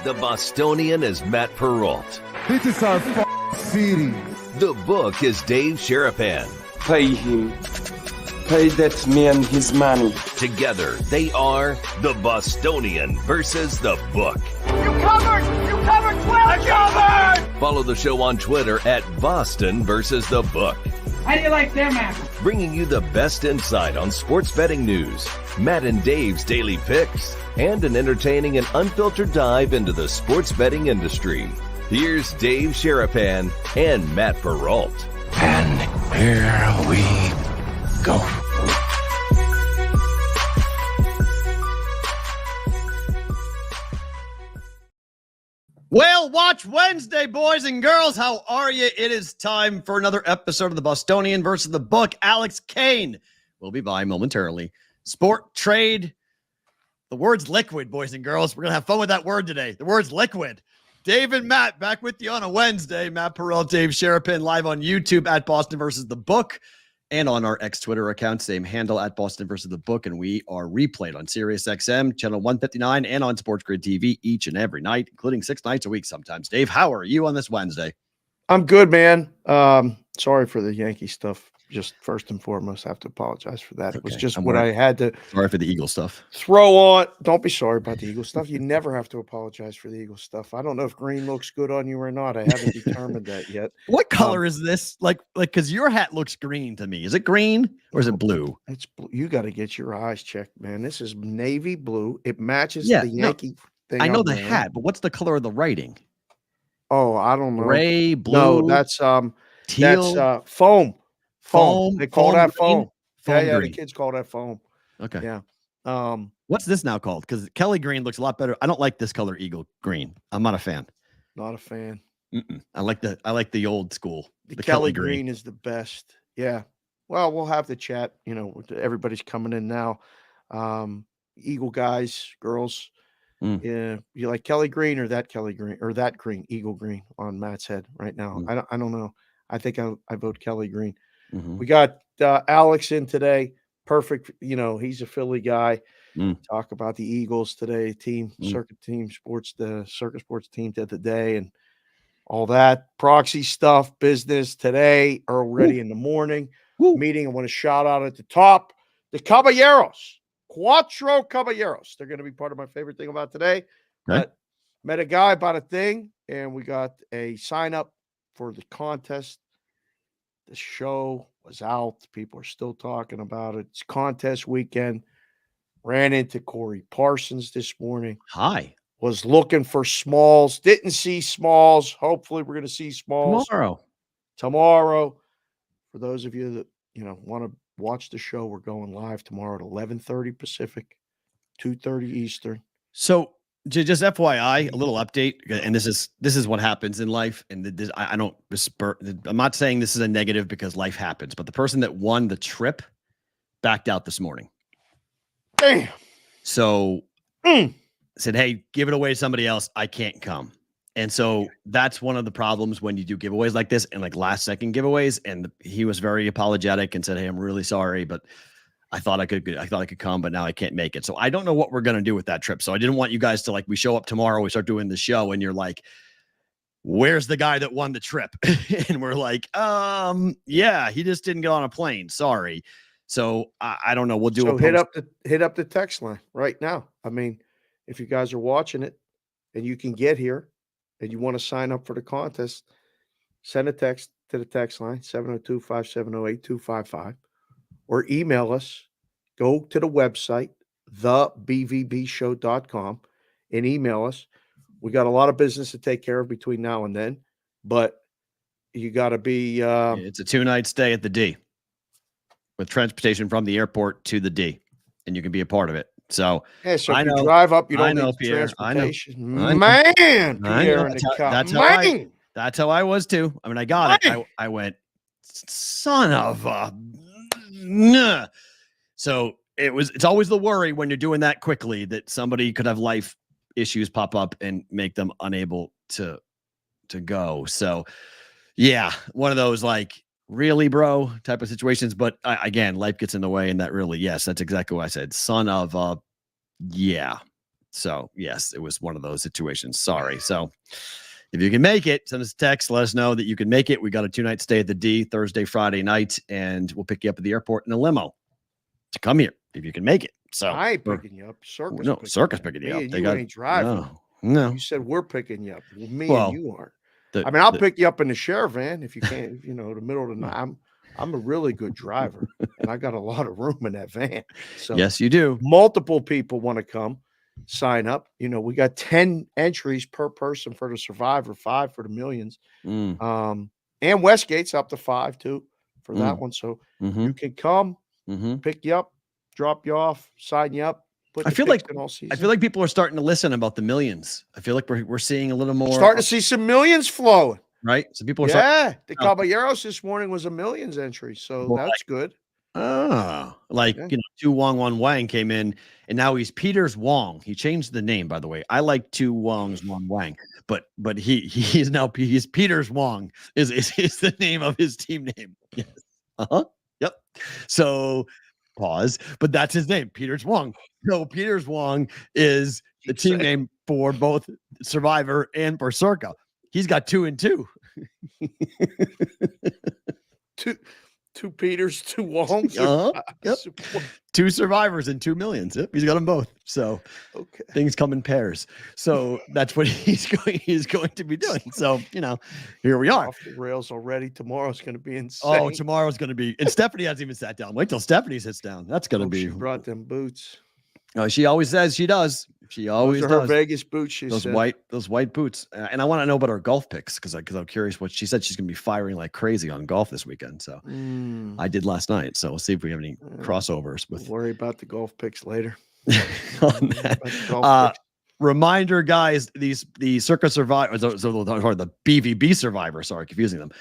The Bostonian is Matt Perrault. This is our city. The book is Dave Sharapan. Pay him. Pay that man his money. Together, they are the Bostonian versus the book. You covered 12. I covered. Follow the show on Twitter at Boston versus the book. How do you like them apples? Bringing you the best insight on sports betting news, Matt and Dave's daily picks, and an entertaining and unfiltered dive into the sports betting industry. Here's Dave Sharapan and Matt Perrault. And here we go. Whale Watch Wednesday, boys and girls. How are you? It is time for another episode of the Bostonian versus the book. Alex Kane will be by momentarily. SportTrade. The word's liquid, boys and girls. We're going to have fun with that word today. The word's liquid. Dave and Matt back with you on a Wednesday. Matt Perrault, Dave Sharapan live on YouTube at Boston versus the book and on our X Twitter account, same handle at Boston versus the book. And we are replayed on SiriusXM channel 159 and on SportsGrid TV each and every night, including 6 nights a week sometimes. Dave, how are you on this Wednesday? I'm good, man. Sorry for the Yankee stuff. Just first and foremost, I have to apologize for that. It was just what I had to. Sorry for the Eagle stuff. Throw on. Don't be sorry about the Eagle stuff. You never have to apologize for the Eagle stuff. I don't know if green looks good on you or not. I haven't determined that yet. What color is this? Like, because your hat looks green to me. Is it green or is it blue? It's blue. You got to get your eyes checked, man. This is navy blue. It matches the Yankee thing. I know the hat, but what's the color of the writing? Oh, I don't know. Gray, blue. No, that's teal. That's foam. Foam. They call that foam. Yeah, the Green. kids call that foam. Okay. Yeah. What's this now called? Because Kelly green looks a lot better. I don't like this color, Eagle green. I'm not a fan. Not a fan. I like the old school. The Kelly green is the best. Yeah. Well, we'll have the chat. You know, everybody's coming in now. Eagle guys, girls. Yeah. You like Kelly green or that Kelly green or that green, Eagle green on Matt's head right now? I don't know. I think I vote Kelly green. We got Alex in today. Perfect. You know, he's a Philly guy. Talk about the Eagles today, circuit sports, the circuit sports team of the day and all that proxy stuff, business today, already in the morning meeting. I want to shout out at the top, the Caballeros, Cuatro Caballeros. They're going to be part of my favorite thing about today. But met a guy about a thing, and we got a sign up for the contest. The show was out. People are still talking about it. It's contest weekend. Ran into Corey Parsons this morning. Hi. Was looking for Smalls. Didn't see Smalls. Hopefully we're going to see Smalls tomorrow. For those of you that, want to watch the show, we're going live tomorrow at 11:30 Pacific, 2:30 Eastern. So just FYI, a little update, and this is what happens in life. And I'm not saying this is a negative because life happens, but the person that won the trip backed out this morning. Damn. So said, hey, give it away to somebody else. I can't come. And so that's one of the problems when you do giveaways like this and like last second giveaways. And he was very apologetic and said, hey, I'm really sorry, but I thought I could come, but now I can't make it. So I don't know what we're going to do with that trip. So I didn't want you guys to we show up tomorrow, we start doing the show and you're like, where's the guy that won the trip? And we're like, yeah, he just didn't get on a plane. Sorry. So I don't know. We'll do hit up the text line right now. I mean, if you guys are watching it and you can get here and you want to sign up for the contest, send a text to the text line 702-570-8255. Or email us, go to the website, thebvbshow.com, and email us. We got a lot of business to take care of between now and then, but you got to be... it's a 2-night stay at the D with transportation from the airport to the D, and you can be a part of it. So, if you drive up, you don't need Pierre, transportation. I know. Man, Pierre that's how I was too. I mean, I got it. I went, son of a... So it's always the worry when you're doing that quickly that somebody could have life issues pop up and make them unable to go. So yeah, one of those really, bro, type of situations. But again, life gets in the way, and that really, yes, that's exactly what I said. Son of a So yes, it was one of those situations. Sorry. So if you can make it, send us a text. Let us know that you can make it. We got a 2-night stay at the D Thursday, Friday night, and we'll pick you up at the airport in a limo to come here if you can make it. So I ain't picking you up. Circus picking you up. And you ain't driving. No. You said we're picking you up. Well, me Well, and you aren't. I mean, I'll pick you up in the share van if you can't. The middle of the night. I'm a really good driver, and I got a lot of room in that van. So yes, you do. Multiple people want to come sign up. We got 10 entries per person for the Survivor, 5 for the Millions. And Westgate's up to 5 too for that one. So you can come, pick you up, drop you off, sign you up. I feel like people are starting to listen about the Millions. I feel like we're seeing a little more. Starting to see some millions flowing. Right. So people are the Caballeros this morning was a Millions entry. So that's good. Oh, Tu Wong Wan Wang came in and now he's Peters Wong. He changed the name, by the way. I like Tu Wong's Wong Wang, but he's Peters Wong is the name of his team name. Yes. Yep. So pause, but that's his name, Peters Wong. No, Peters Wong is the team name for both Survivor and for Circa. He's got 2 and 2. Two Peters, 2 Wongs. Yep. 2 Survivors and 2 Millions. Yep, he's got them both. So things come in pairs. So that's what he's going to be doing. So here we are. Off the rails already. Tomorrow's going to be insane. Oh, tomorrow's going to be. And Stephanie hasn't even sat down. Wait till Stephanie sits down. That's going to be. She brought them boots. She always says she does. She always does. Her Vegas boots. Those white boots. And I want to know about her golf picks because I'm curious what she said. She's going to be firing like crazy on golf this weekend. So I did last night. So we'll see if we have any crossovers with. Worry about the golf picks later. On that. Reminder, guys, the Circa Survivor, the BVB Survivor, confusing them.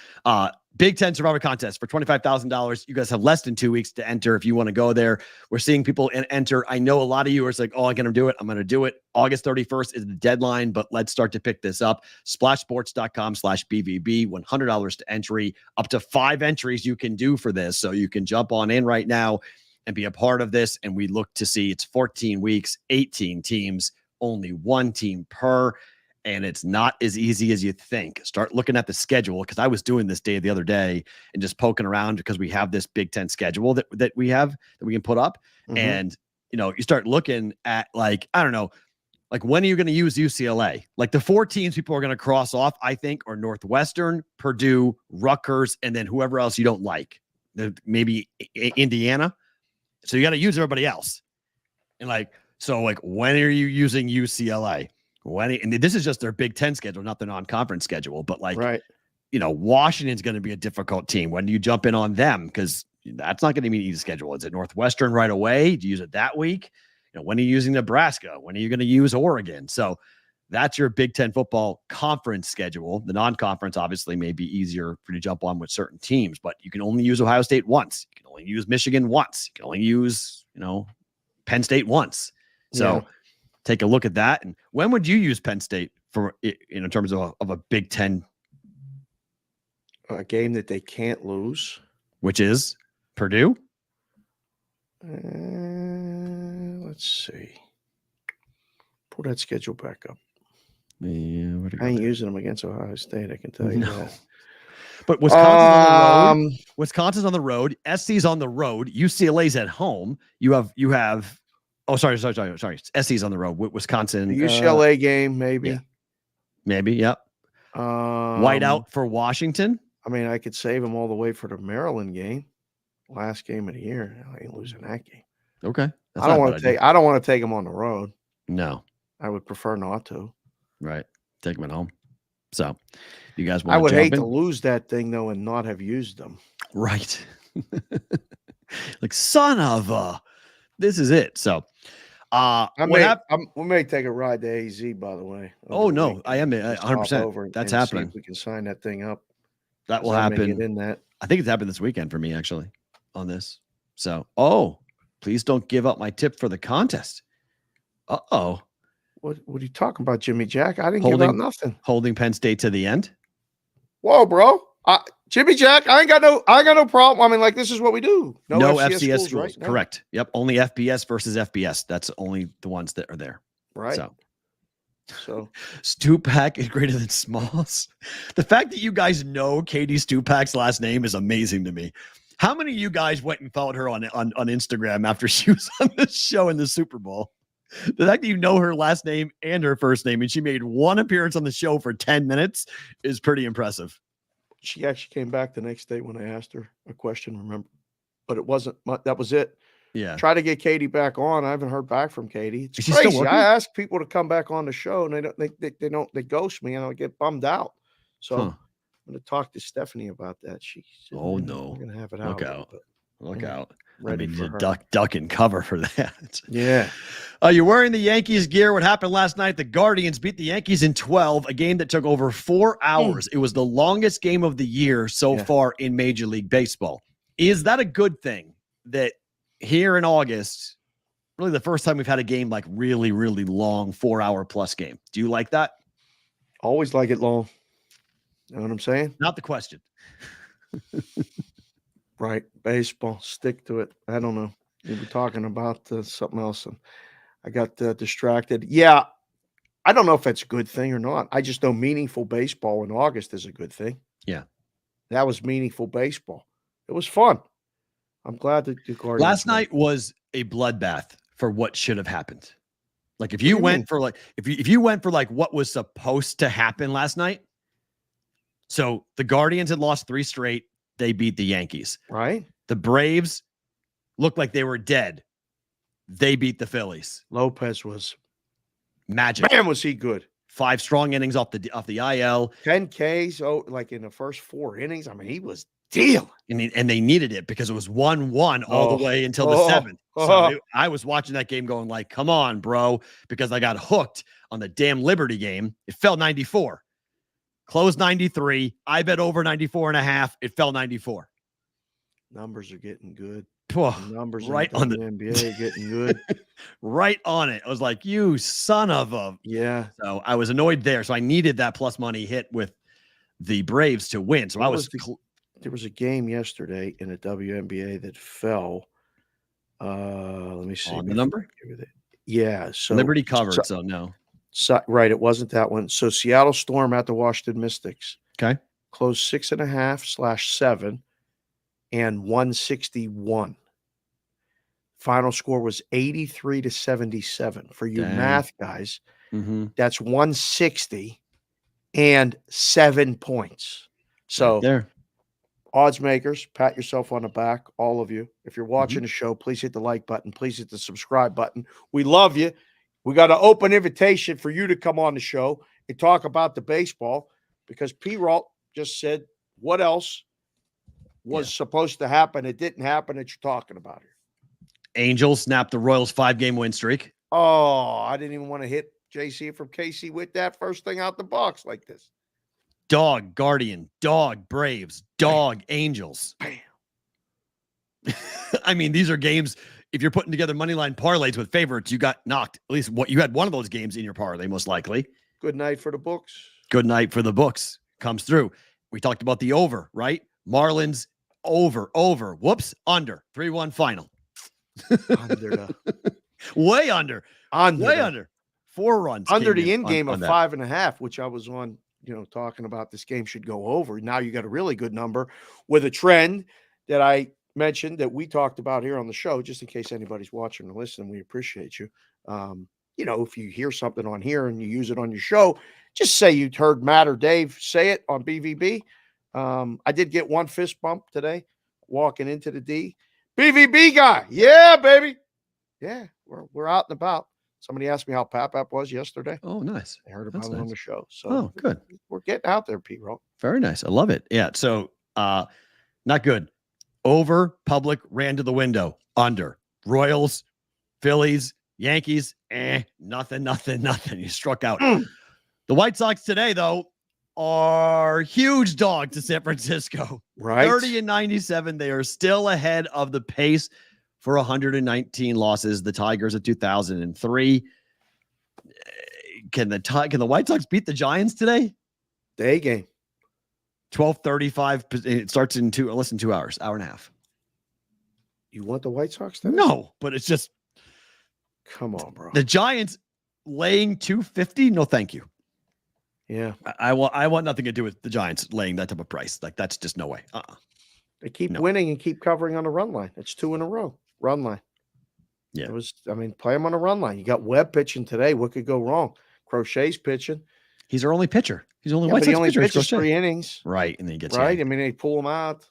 Big Ten Survivor Contest for $25,000. You guys have less than 2 weeks to enter if you want to go there. We're seeing people enter. I know a lot of you are like, oh, I'm going to do it. I'm going to do it. August 31st is the deadline, but let's start to pick this up. Splashsports.com/BVB, $100 to entry. Up to 5 entries you can do for this. So you can jump on in right now and be a part of this. And we look to see it's 14 weeks, 18 teams, only 1 team per. And it's not as easy as you think. Start looking at the schedule because I was doing this the other day and just poking around because we have this Big Ten schedule that we can put up. And, you start looking at I don't know, when are you going to use UCLA? The 4 teams people are going to cross off, I think, are Northwestern, Purdue, Rutgers, and then whoever else you don't like. Maybe Indiana. So you got to use everybody else. And when are you using UCLA? And this is just their Big Ten schedule, not the non-conference schedule. But Washington's going to be a difficult team. When do you jump in on them? Because that's not going to be an easy schedule. Is it Northwestern right away? Do you use it that week? When are you using Nebraska? When are you going to use Oregon? So that's your Big Ten football conference schedule. The non-conference obviously may be easier for you to jump on with certain teams, but you can only use Ohio State once. You can only use Michigan once. You can only use Penn State once. So. Yeah. Take a look at that. And when would you use Penn State in terms of a Big Ten? A game that they can't lose. Which is Purdue? Let's see. Pull that schedule back up. Yeah, I ain't using them against Ohio State, I can tell you that. But Wisconsin's on the road. Wisconsin's on the road. SC's on the road. UCLA's at home. You have Oh, sorry. SC's on the road. Wisconsin. The UCLA game, maybe. Yeah. Maybe, yep. White out for Washington. I mean, I could save them all the way for the Maryland game. Last game of the year. I ain't losing that game. Okay. I don't want to take them on the road. No. I would prefer not to. Right. Take them at home. So, you guys want to I would hate to lose that thing, though, and not have used them. Right. Son of a... This is it. So, we may take a ride to AZ, by the way. Oh, no, I am 100%. That's happening. We can sign that thing up. That will happen. In that. I think it's happened this weekend for me, actually, on this. So, please don't give up my tip for the contest. Uh-oh. What are you talking about, Jimmy Jack? I didn't give out nothing. Holding Penn State to the end? Whoa, bro. Jimmy Jack, I ain't got no problem. I mean, this is what we do. No FCS schools, right? Correct. Yep. Only FBS versus FBS. That's only the ones that are there. Right. So Stupak is greater than Smalls. The fact that you guys know Katie Stupak's last name is amazing to me. How many of you guys went and followed her on Instagram after she was on the show in the Super Bowl? The fact that you know her last name and her first name, and she made one appearance on the show for 10 minutes is pretty impressive. She actually came back the next day when I asked her a question, remember? But it wasn't, that was it. Yeah. Try to get Katie back on. I haven't heard back from Katie. It's Is she crazy. still working? I ask people to come back on the show and they ghost me and I get bummed out. So I'm going to talk to Stephanie about that. She said, Oh no. We're going to have it Look out. out. Look out. Ready for her. Duck and cover for that. Yeah. You're wearing the Yankees gear. What happened last night? The Guardians beat the Yankees in 12, a game that took over 4 hours. It was the longest game of the year so far in Major League Baseball. Is that a good thing that here in August, really the first time we've had a game like really, really long 4-hour plus game? Do you like that? Always like it long. You know what I'm saying? Not the question. Right. Baseball. Stick to it. I don't know. We were talking about something else and I got distracted. Yeah. I don't know if that's a good thing or not. I just know meaningful baseball in August is a good thing. Yeah. That was meaningful baseball. It was fun. I'm glad that the Guardians last night was a bloodbath for what should have happened. Like if you went for like if you went for like what was supposed to happen last night. So the Guardians had lost 3 straight. They beat the Yankees. Right. The Braves looked like they were dead. They beat the Phillies. Lopez was magic. Man, was he good. 5 strong innings off the IL. 10 Ks, like in the first 4 innings. I mean, he was dealing. And they needed it because it was 1-1 all the way until the 7th. So I was watching that game going like, come on, bro, because I got hooked on the damn Liberty game. It fell 94. Closed 93. I bet over 94.5. It fell 94. Numbers are getting good. Numbers right on the WNBA are getting good. Right on it. I was like, you son of a. Yeah. So I was annoyed there. So I needed that plus money hit with the Braves to win. So there was a game yesterday in the WNBA that fell. Let me see. On the number? Yeah. So Liberty covered. So no. Right. It wasn't that one. So Seattle Storm at the Washington Mystics. Okay. Closed 6.5/7 and 161. Final score was 83-77. For you math guys, that's 160 and 7 points. So right there. Odds makers, pat yourself on the back, all of you. If you're watching the show, please hit the like button. Please hit the subscribe button. We love you. We got an open invitation for you to come on the show and talk about the baseball because P-Ralt just said what else was supposed to happen. It didn't happen that you're talking about here. Angels snapped the Royals 5-game win streak. Oh, I didn't even want to hit JC from KC with that first thing out the box like this. Dog, Guardian, dog, Braves, dog, Angels. Bam. I mean, these are games. If you're putting together money line parlays with favorites, you got knocked. At least what you had one of those games in your parlay, most likely. Good night for the books. Good night for the books. Comes through. We talked about the over, right? Marlins over. Whoops, under. 3-1 final. Under way under. Way under. 4 runs. Under the in game of 5.5, which I was on, talking about this game should go over. Now you got a really good number with a trend that I mentioned that we talked about here on the show, just in case anybody's watching or listening. We appreciate you. If you hear something on here and you use it on your show, just say you heard Matt or Dave say it on BVB. I did get one fist bump today walking into the D. BVB guy. Yeah, baby. Yeah, we're out and about. Somebody asked me how Pap was yesterday. Oh, nice. I heard about it on the show. So good. We're getting out there, P-Roll. Very nice. I love it. Yeah. So not good. Over, Public ran to the window. Under. Royals, Phillies, Yankees, nothing. You struck out. The White Sox today, though, are huge dog to San Francisco. Right. 30-97. They are still ahead of the pace for 119 losses. The Tigers at 2003. Can the White Sox beat the Giants today? Day game. 12:35. It starts in 2 hours, hour and a half. You want the White Sox today? No, but it's just come on, bro. The Giants laying 250. No, thank you. Yeah. I want nothing to do with the Giants laying that type of price. Like, that's just no way. They keep winning and keep covering on the run line. It's 2 in a row. Run line. Yeah. Play them on the run line. You got Webb pitching today. What could go wrong? Crochet's pitching. He's our only pitcher. He's the only But he only pitcher. pitches 3 innings. Right. And then he gets right. yanked. I mean, they pull him out.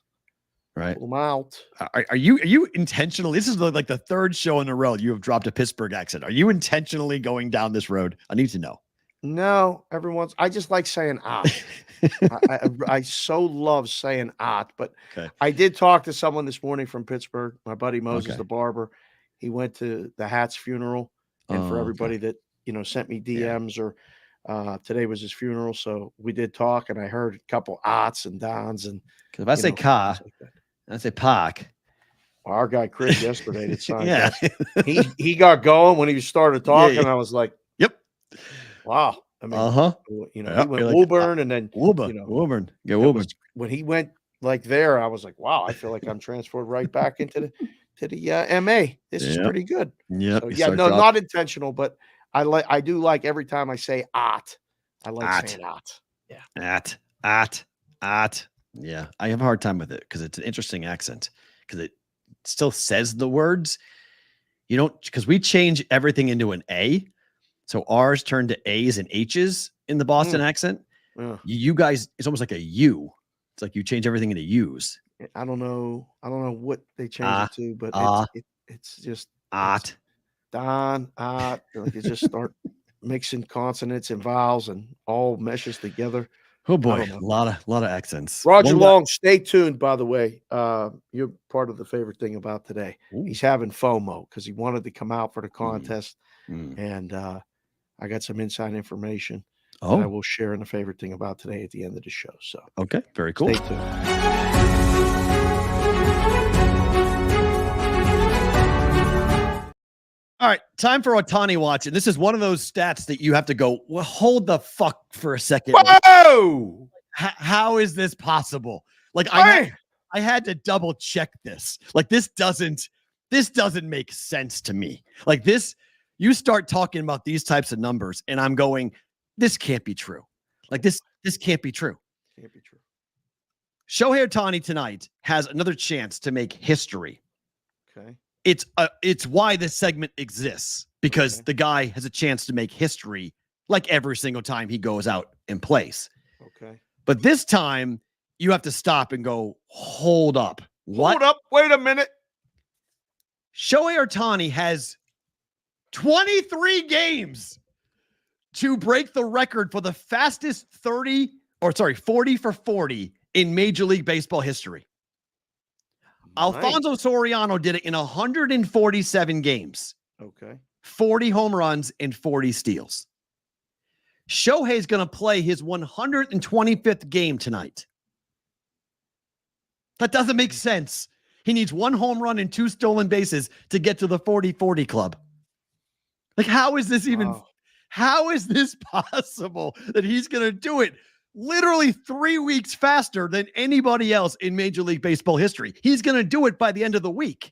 Right. Pull him out. Are you intentionally? This is like the third show in a row you have dropped a Pittsburgh accent. Are you intentionally going down this road? I need to know. No, I just like saying I so love saying but okay. I did talk to someone this morning from Pittsburgh, my buddy Moses, the barber. He went to the Hat's funeral, and for everybody that, sent me DMs or today was his funeral. So we did talk, and I heard a couple and dons. And if I say car, I say park. Our guy Chris yesterday did sign. Yeah. he got going when he started talking. I was like, yep. Wow. I mean, he went Woburn and then Woburn. Yeah, Woburn. When he went like there, I was like, wow, I feel like I'm transferred right back into the MA. This is pretty good. Yeah. So, not intentional, but I do like every time I say I like saying Yeah. At. Yeah. I have a hard time with it because it's an interesting accent because it still says the words. You don't, because we change everything into an A. So R's turn to A's and H's in the Boston accent. Yeah. You guys, it's almost like a U. It's like you change everything into U's. I don't know what they changed it to, but it's just Don, like you just start mixing consonants and vowels and all meshes together. Oh boy, a lot of accents. Roger Long, stay tuned, by the way. You're part of the favorite thing about today. Ooh. He's having FOMO because he wanted to come out for the contest. And I got some inside information that I will share in the favorite thing about today at the end of the show. So okay, very cool. Stay tuned. All right, time for Ohtani watch. And this is one of those stats that you have to go, well, hold the fuck for a second. Whoa! How is this possible? Like, I had to double check this. Like, this doesn't make sense to me. Like, this, you start talking about these types of numbers, and I'm going, this can't be true. Like, this can't be true. Can't be true. Shohei Ohtani tonight has another chance to make history. Okay. It's why this segment exists, because the guy has a chance to make history like every single time he goes out and plays. Okay. But this time you have to stop and go, hold up. What? Hold up. Wait a minute. Shohei Ohtani has 23 games to break the record for the fastest 40 for 40 in Major League Baseball history. Alfonso Soriano did it in 147 games. Okay. 40 home runs and 40 steals. Shohei's going to play his 125th game tonight. That doesn't make sense. He needs 1 home run and 2 stolen bases to get to the 40-40 club. Like, how is this even, how is this possible that he's going to do it literally 3 weeks faster than anybody else in Major League Baseball history? He's going to do it by the end of the week.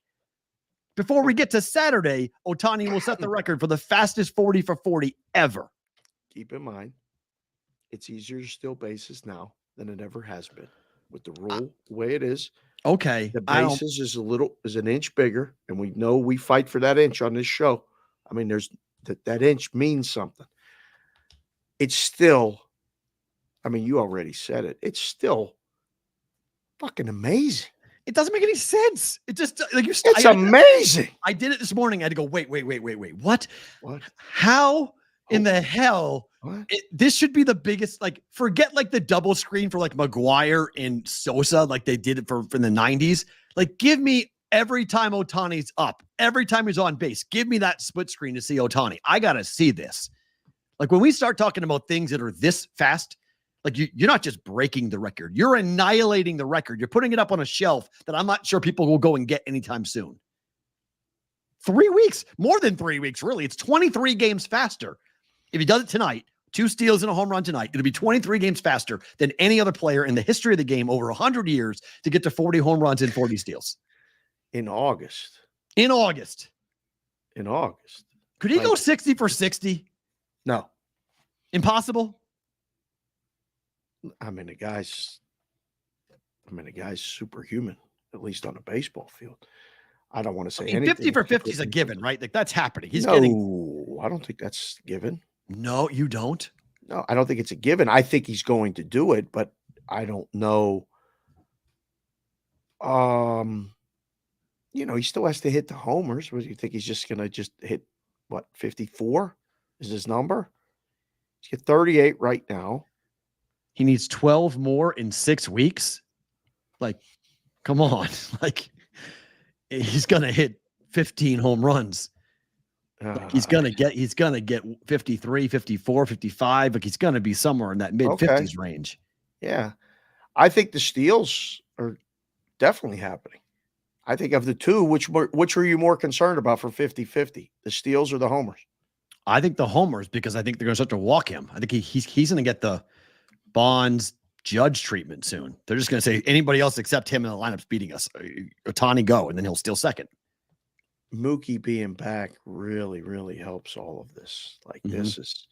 Before we get to Saturday, Ohtani will set the record for the fastest 40 for 40 ever. Keep in mind, it's easier to steal bases now than it ever has been. With the rule the way it is. Okay. The bases is an inch bigger, and we know we fight for that inch on this show. I mean, there's that inch means something. It's still, I mean, you already said it. It's still fucking amazing. It doesn't make any sense. It just like it's amazing. I did it this morning. I had to go, wait. What? What? How in the hell? What? This should be the biggest, like, forget like the double screen for like McGuire and Sosa, like they did it for the 90s. Like, give me every time Ohtani's up, every time he's on base, give me that split screen to see Ohtani. I got to see this. Like, when we start talking about things that are this fast, like you're not just breaking the record, you're annihilating the record. You're putting it up on a shelf that I'm not sure people will go and get anytime soon. 3 weeks, more than 3 weeks, really. It's 23 games faster. If he does it tonight, 2 steals and a home run tonight, it'll be 23 games faster than any other player in the history of the game over 100 years to get to 40 home runs and 40 steals. In August. In August. In August. Could he go 60 for 60? No. Impossible? I mean, the guy's superhuman, at least on a baseball field. I don't want to say anything. 50 for 50 is a given, right? Like, that's happening. He's no, getting. I don't think that's given. No, you don't? No, I don't think it's a given. I think he's going to do it, but I don't know. He still has to hit the homers. What do you think? He's just going to hit, 54 is his number? He's got 38 right now. He needs 12 more in 6 weeks. Like, come on. Like, he's going to hit 15 home runs. Like, he's going to get 53, 54, 55. Like, he's going to be somewhere in that mid 50s range. Yeah. I think the steals are definitely happening. I think of the two, which are you more concerned about for 50-50, the steals or the homers? I think the homers, because I think they're going to start to walk him. I think he's going to get the Bonds Judge treatment soon. They're just going to say anybody else except him in the lineup's beating us. Ohtani go, and then he'll steal second. Mookie being back really, really helps all of this. Like, this is,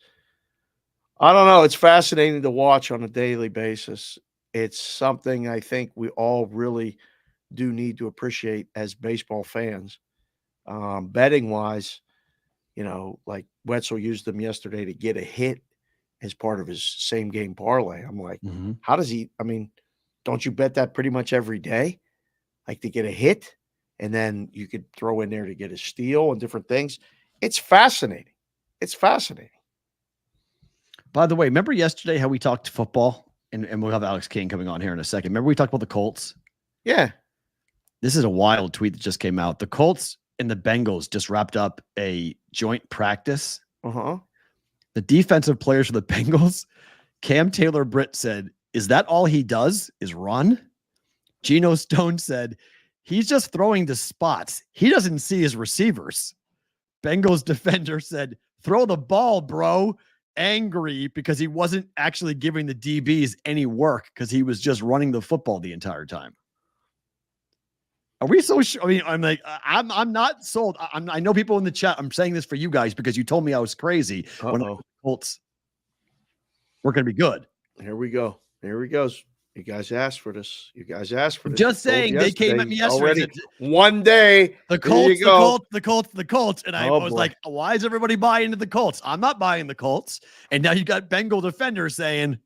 I don't know. It's fascinating to watch on a daily basis. It's something I think we all really do need to appreciate as baseball fans. Betting wise, like Wetzel used them yesterday to get a hit as part of his same game parlay. I'm like, how does he, don't you bet that pretty much every day? Like, to get a hit, and then you could throw in there to get a steal and different things. It's fascinating. It's fascinating. By the way, remember yesterday how we talked football? And we'll have Alex Kane coming on here in a second. Remember we talked about the Colts? Yeah. This is a wild tweet that just came out. The Colts and the Bengals just wrapped up a joint practice. The defensive players for the Bengals, Cam Taylor-Britt said, "Is that all he does is run?" Geno Stone said, "He's just throwing to spots. He doesn't see his receivers." Bengals defender said, "Throw the ball, bro." Angry because he wasn't actually giving the DBs any work because he was just running the football the entire time. Are we so sure? I'm like, I'm not sold. I know people in the chat. I'm saying this for you guys because you told me I was crazy when the Colts were going to be good. Here we go. Here he goes. You guys asked for this. Just saying, they came at me yesterday. Already one day. The Colts. And I was like, why is everybody buying into the Colts? I'm not buying the Colts. And now you got Bengal defenders saying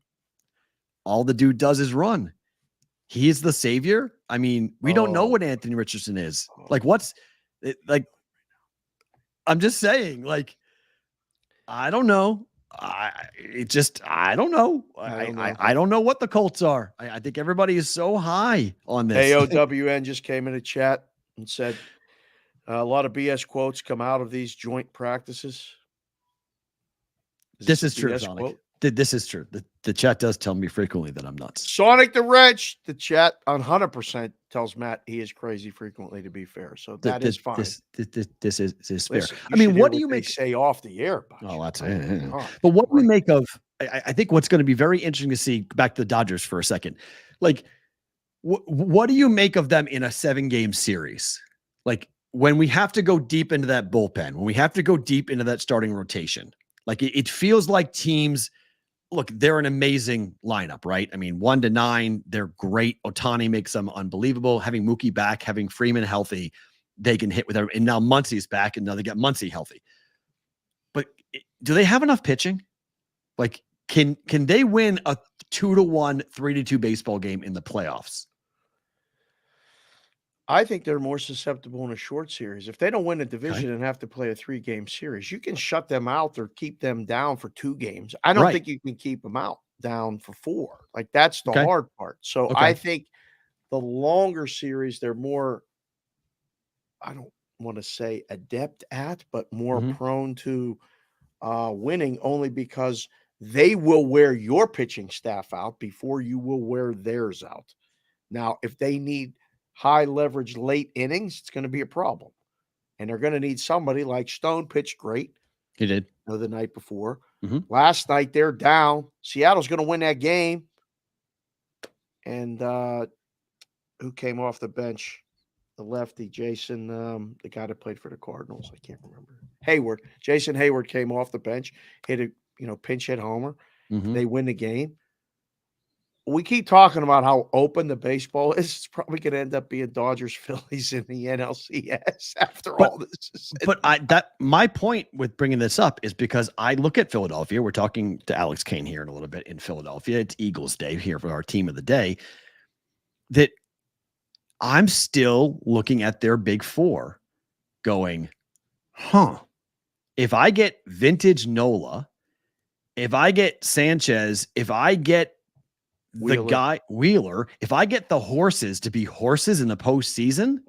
all the dude does is run. He's the savior. We don't know what Anthony Richardson is. Like, I'm just saying, like, I don't know. I don't know. I don't know what the Colts are. I think everybody is so high on this. AOWN just came in a chat and said a lot of BS quotes come out of these joint practices. This is true, Sonic. This is true. The chat does tell me frequently that I'm nuts. Sonic the Wrench, the chat 100% tells Matt he is crazy frequently, to be fair. So that is fine. This is fair. Listen, what do you make say off the air? Oh, that's it. But what do we make of? I think what's going to be very interesting to see, back to the Dodgers for a second. Like, what do you make of them in a 7-game series? Like, when we have to go deep into that bullpen, when we have to go deep into that starting rotation, like it feels like teams. Look, they're an amazing lineup, right? 1-9, they're great. Ohtani makes them unbelievable. Having Mookie back, having Freeman healthy, they can hit with everything. And now Muncie's back, and now they got Muncie healthy. But do they have enough pitching? Like, can they win a 2-1, 3-2 baseball game in the playoffs? I think they're more susceptible in a short series. If they don't win a division and have to play a 3-game series, you can shut them out or keep them down for 2 games. I don't think you can keep them down for 4. Like, that's the hard part. So I think the longer series, they're more, I don't want to say adept at, but more prone to winning, only because they will wear your pitching staff out before you will wear theirs out. Now, if they need high leverage late innings, it's going to be a problem. And they're going to need somebody like Stone. Pitched great. He did. The night before. Last night, they're down. Seattle's going to win that game. And who came off the bench? the lefty, Jason, the guy that played for the Cardinals. I can't remember. Hayward. Jason Hayward came off the bench, hit a pinch hit homer. They win the game. We keep talking about how open the baseball is. It's probably going to end up being Dodgers Phillies in the NLCS after all this. But my point with bringing this up is because I look at Philadelphia. We're talking to Alex Kane here in a little bit in Philadelphia. It's Eagles Day here for our team of the day. That I'm still looking at their big four going, if I get vintage Nola, if I get Sanchez, if I get the guy Wheeler, if I get the horses to be horses in the postseason,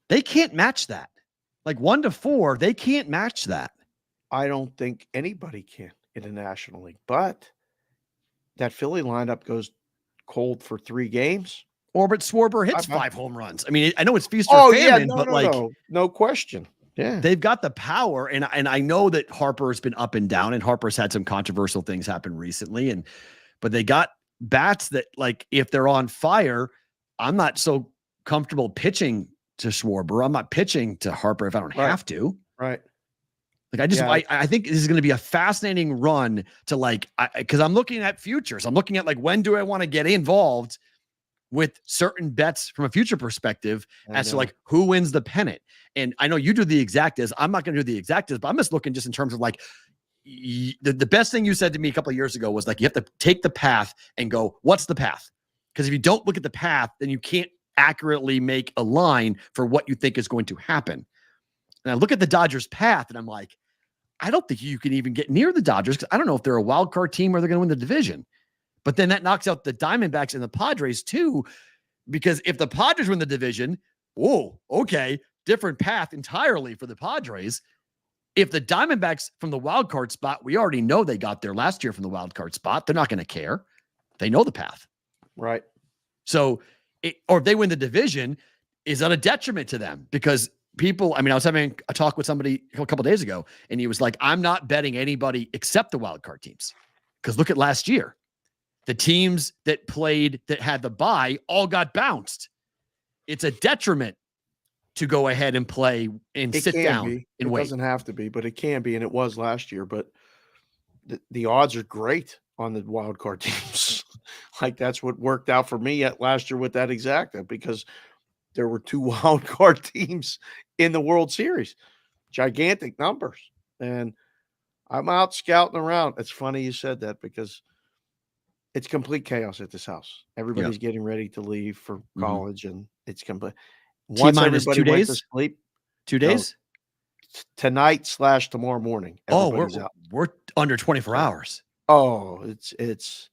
they can't match that. Like 1 to 4, they can't match that. I don't think anybody can in the National League, but that Philly lineup goes cold for 3 games. Orbit Schwarber hits 5 home runs. I mean, I know it's feast or famine, no question. Yeah, they've got the power, and I know that Harper's been up and down, and Harper's had some controversial things happen recently, but they got bats that, like, if they're on fire, I'm not so comfortable pitching to Schwarber. I'm not pitching to Harper if I don't have to. Right. Like I think this is going to be a fascinating run to because I'm looking at futures. I'm looking at when do I want to get involved with certain bets from a future perspective as to who wins the pennant. And I know you do the exactas. I'm not going to do the exactas, but I'm just looking just in terms of the best thing you said to me a couple of years ago was you have to take the path and go, what's the path? Because if you don't look at the path, then you can't accurately make a line for what you think is going to happen. And I look at the Dodgers path and I'm like, I don't think you can even get near the Dodgers because I don't know if they're a wild card team or they're going to win the division. But then that knocks out the Diamondbacks and the Padres too, because if the Padres win the division, different path entirely for the Padres. If the Diamondbacks from the wild card spot, we already know they got there last year from the wild card spot. They're not going to care. They know the path. Right. So, or if they win the division, is that a detriment to them? Because I was having a talk with somebody a couple of days ago, and he was like, I'm not betting anybody except the wild card teams. Because look at last year. The teams that had the bye all got bounced. It's a detriment to go ahead and play and sit down and wait. It doesn't have to be, but it can be, and it was last year. But the odds are great on the wild card teams. That's what worked out for me last year with that exacta, because there were 2 wild card teams in the World Series, gigantic numbers, and I'm out scouting around. It's funny you said that because it's complete chaos at this house. Everybody's getting ready to leave for college, and it's complete. Once everybody went to sleep, 2 days? Tonight / tomorrow morning. We're under 24 hours. Oh, it's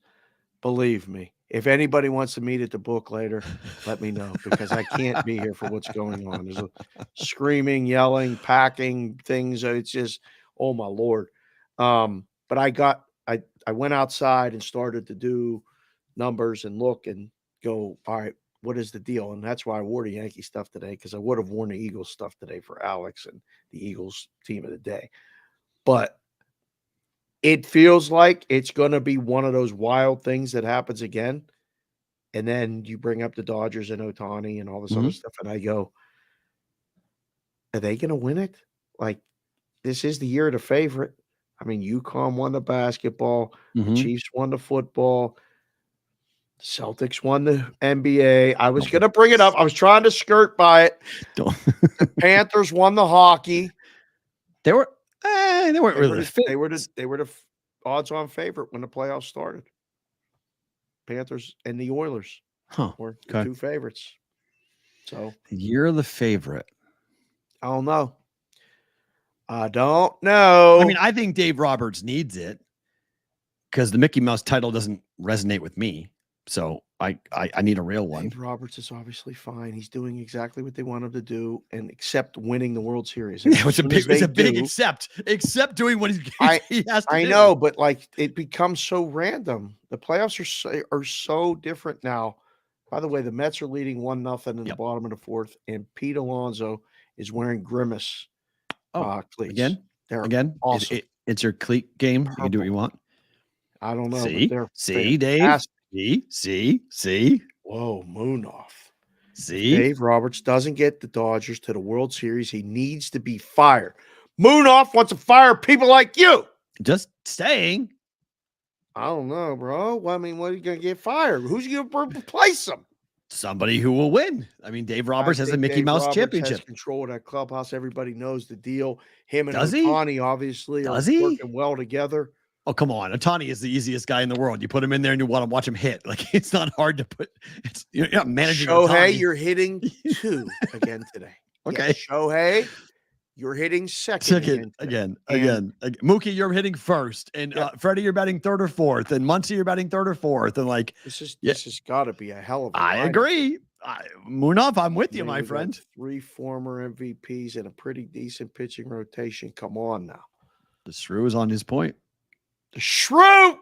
believe me. If anybody wants to meet at the book later, let me know, because I can't be here for what's going on. There's screaming, yelling, packing things. It's just, oh my Lord. But I went outside and started to do numbers and look and go, all right, what is the deal? And that's why I wore the Yankee stuff today, because I would have worn the Eagles stuff today for Alex and the Eagles team of the day. But it feels like it's going to be one of those wild things that happens again. And then you bring up the Dodgers and Ohtani and all this other stuff. And I go, are they going to win it? This is the year of the favorite. I mean, UConn won the basketball. The Chiefs won the football. The Celtics won the NBA. I was going to bring it up. I was trying to skirt by it. The Panthers won the hockey. They weren't really they were the odds-on favorite when the playoffs started. Panthers and the Oilers were the 2 favorites. So you're the favorite. I don't know. I mean, I think Dave Roberts needs it because the Mickey Mouse title doesn't resonate with me. So I need a real one. Dave Roberts is obviously fine. He's doing exactly what they want him to do, and except winning the World Series. And it's a big except doing what he has to do. I know, but it becomes so random. The playoffs are so different now. By the way, the Mets are leading 1-0 in the bottom of the 4th, and Pete Alonso is wearing Grimace cleats. Again, awesome. It's your cleat game. You can do what you want. I don't know. See, Dave. See. Whoa, Moonoff. See? Dave Roberts doesn't get the Dodgers to the World Series. He needs to be fired. Moonoff wants to fire people like you. Just saying. I don't know, bro. Well, I mean, what are you going to get fired? Who's going to replace him? Somebody who will win. I mean, Dave Roberts has a Mickey Mouse championship. Has control of that clubhouse. Everybody knows the deal. Him and Does he? Ohtani obviously are working well together. Oh, come on. Ohtani is the easiest guy in the world. You put him in there and you want to watch him hit. Like, it's not hard to put. You're not managing Shohei, Ohtani. you're hitting 2 again today. Okay. Yes, Shohei, you're hitting second again. Mookie, you're hitting first. And Freddie, you're batting third or fourth. And Muncie, you're batting third or fourth. And like, this has got to be a hell of a I lineup. agree. Moonoff, I'm with you, my friend. 3 former MVPs and a pretty decent pitching rotation. Come on now. The shrew is on his point. The shrew.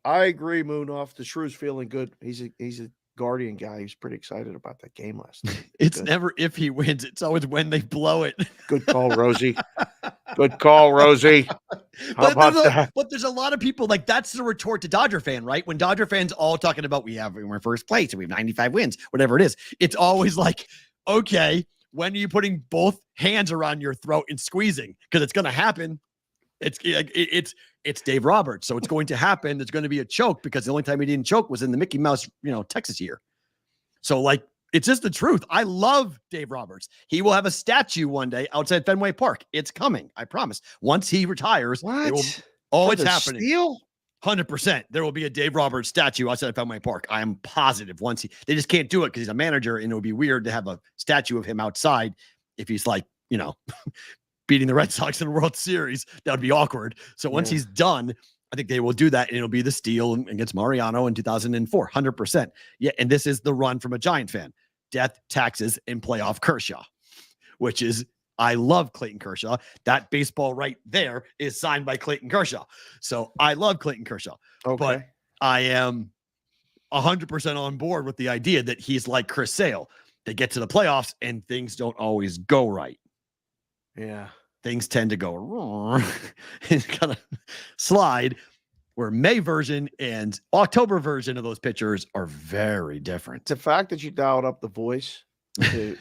I agree, Moonoff. The shrew's feeling good. He's a Guardian guy. He was pretty excited about that game last night. It's never if he wins. It's always when they blow it. Good call, Rosie. Good call, Rosie. How about that? But there's a lot of people like that's the retort to Dodger fan, right? When Dodger fans all talking about we're first place and we have 95 wins, whatever it is. It's always like, okay, when are you putting both hands around your throat and squeezing? Because it's going to happen. It's Dave Roberts, so it's going to happen. There's going to be a choke because the only time he didn't choke was in the Mickey Mouse, Texas year. So like, it's just the truth. I love Dave Roberts. He will have a statue one day outside Fenway Park. It's coming. I promise. Once he retires, it's happening. Steal? 100%. There will be a Dave Roberts statue outside Fenway Park. I am positive. They just can't do it because he's a manager, and it would be weird to have a statue of him outside if he's like, beating the Red Sox in the World Series. That would be awkward. So once he's done, I think they will do that, and it'll be the steal against Mariano in 2004, 100%. Yeah, and this is the run from a Giant fan. Death, taxes, and playoff Kershaw, which is, I love Clayton Kershaw. That baseball right there is signed by Clayton Kershaw. So I love Clayton Kershaw. Okay. But I am 100% on board with the idea that he's like Chris Sale. They get to the playoffs, and things don't always go right. Yeah. Things tend to go wrong and kind of slide, where May version and October version of those pitchers are very different. The fact that you dialed up the voice to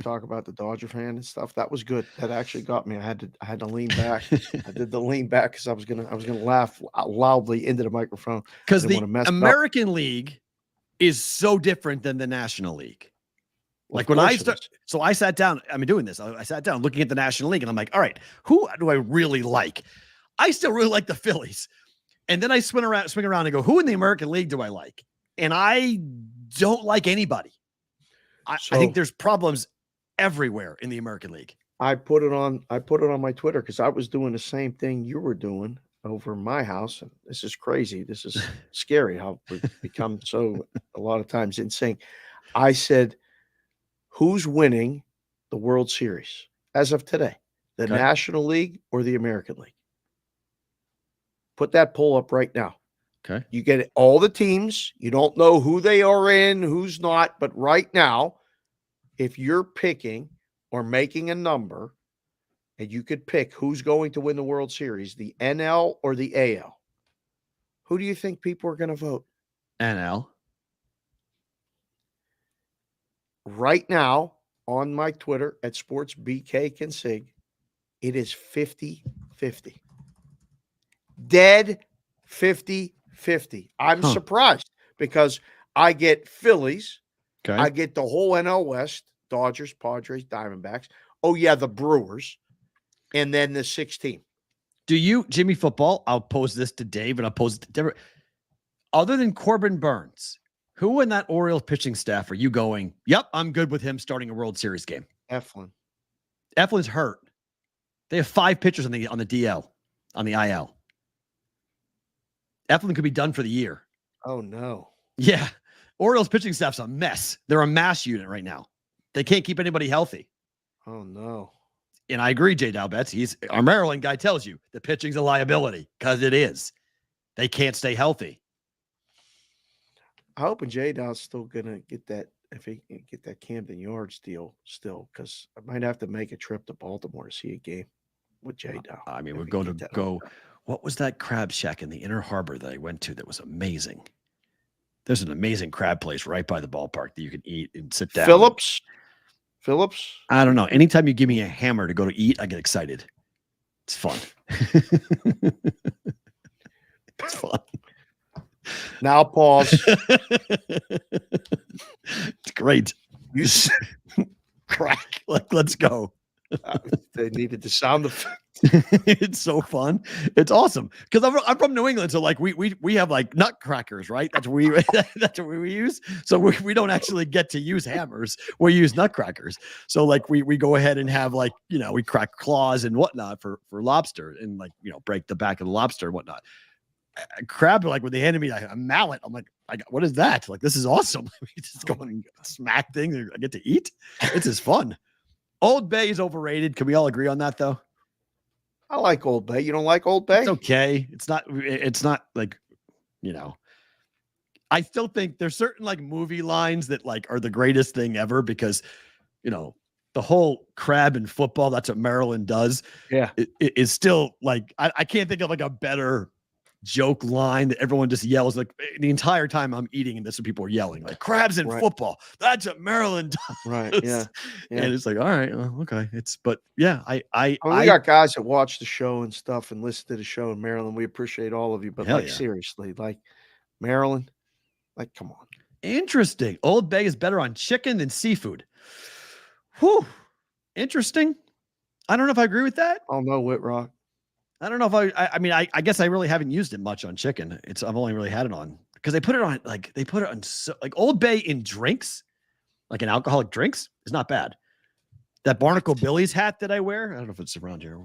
talk about the Dodger fan and stuff, that was good. That actually got me. I had to lean back. I did the lean back because I was gonna laugh out loudly into the microphone because the American League is so different than the National League. Like when I sat down, I'm doing this. I sat down looking at the National League and I'm like, all right, who do I really like? I still really like the Phillies. And then I swing around and go, who in the American League do I like? And I don't like anybody. I think there's problems everywhere in the American League. I put it on my Twitter because I was doing the same thing you were doing over my house. And this is crazy. This is scary how we've become so a lot of times in sync. I said, who's winning the World Series as of today? The National League or the American League? Put that poll up right now. Okay. You get all the teams. You don't know who they are in, who's not. But right now, if you're picking or making a number and you could pick who's going to win the World Series, the NL or the AL, who do you think people are going to vote? NL. Right now on my Twitter at SportsBKConsig, it is 50-50. Dead 50-50. I'm surprised because I get Phillies. Okay. I get the whole NL West, Dodgers, Padres, Diamondbacks. Oh, yeah, the Brewers. And then the 16. Do you, Jimmy Football, I'll pose this to Dave and I'll pose it to Deborah. Other than Corbin Burns, who in that Orioles pitching staff are you going, yep, I'm good with him starting a World Series game? Eflin. Eflin's hurt. They have 5 pitchers on the DL, on the IL. Eflin could be done for the year. Oh, no. Yeah. Orioles pitching staff's a mess. They're a mass unit right now. They can't keep anybody healthy. Oh, no. And I agree, Jay Dalbetz. Our Maryland guy tells you the pitching's a liability because it is. They can't stay healthy. I hope J Dow's still gonna get that if he can get that Camden Yards deal still, because I might have to make a trip to Baltimore to see a game with J Dow. I mean, we're going to go. What was that crab shack in the Inner Harbor that I went to that was amazing? There's an amazing crab place right by the ballpark that you can eat and sit down. Phillips. I don't know. Anytime you give me a hammer to go to eat, I get excited. It's fun. It's fun. Now pause. It's great. Crack. Let's go. They needed the sound effect. It's so fun. It's awesome because I'm from New England, so like we have like nutcrackers, right? That's what we use. So we don't actually get to use hammers. We use nutcrackers. So like we go ahead and have like we crack claws and whatnot for lobster and like break the back of the lobster and whatnot. Crab, like when they handed me a mallet, I'm like, what is that? Like this is awesome. Just go and smack things and I get to eat. It's just fun. Old Bay is overrated. Can we all agree on that though? I like Old Bay. You don't like Old Bay? It's okay. It's not like, I still think there's certain like movie lines that like are the greatest thing ever because, the whole crab and football, that's what Maryland does. Yeah. It is still like, I can't think of like a better joke line that everyone just yells like the entire time I'm eating and that's what people are yelling like crabs and football. That's what Maryland does. Right. Yeah. And it's like, all right, well, okay. We got guys that watch the show and stuff and listen to the show in Maryland. We appreciate all of you, but seriously, like Maryland, like, come on. Interesting. Old Bay is better on chicken than seafood. Whew. Interesting. I don't know if I agree with that. Oh no, Whitrock. I don't know if I guess I really haven't used it much on chicken. I've only really had it on because they put it on so like Old Bay in drinks, like in alcoholic drinks is not bad. That Barnacle Billy's hat that I wear, I don't know if it's around here.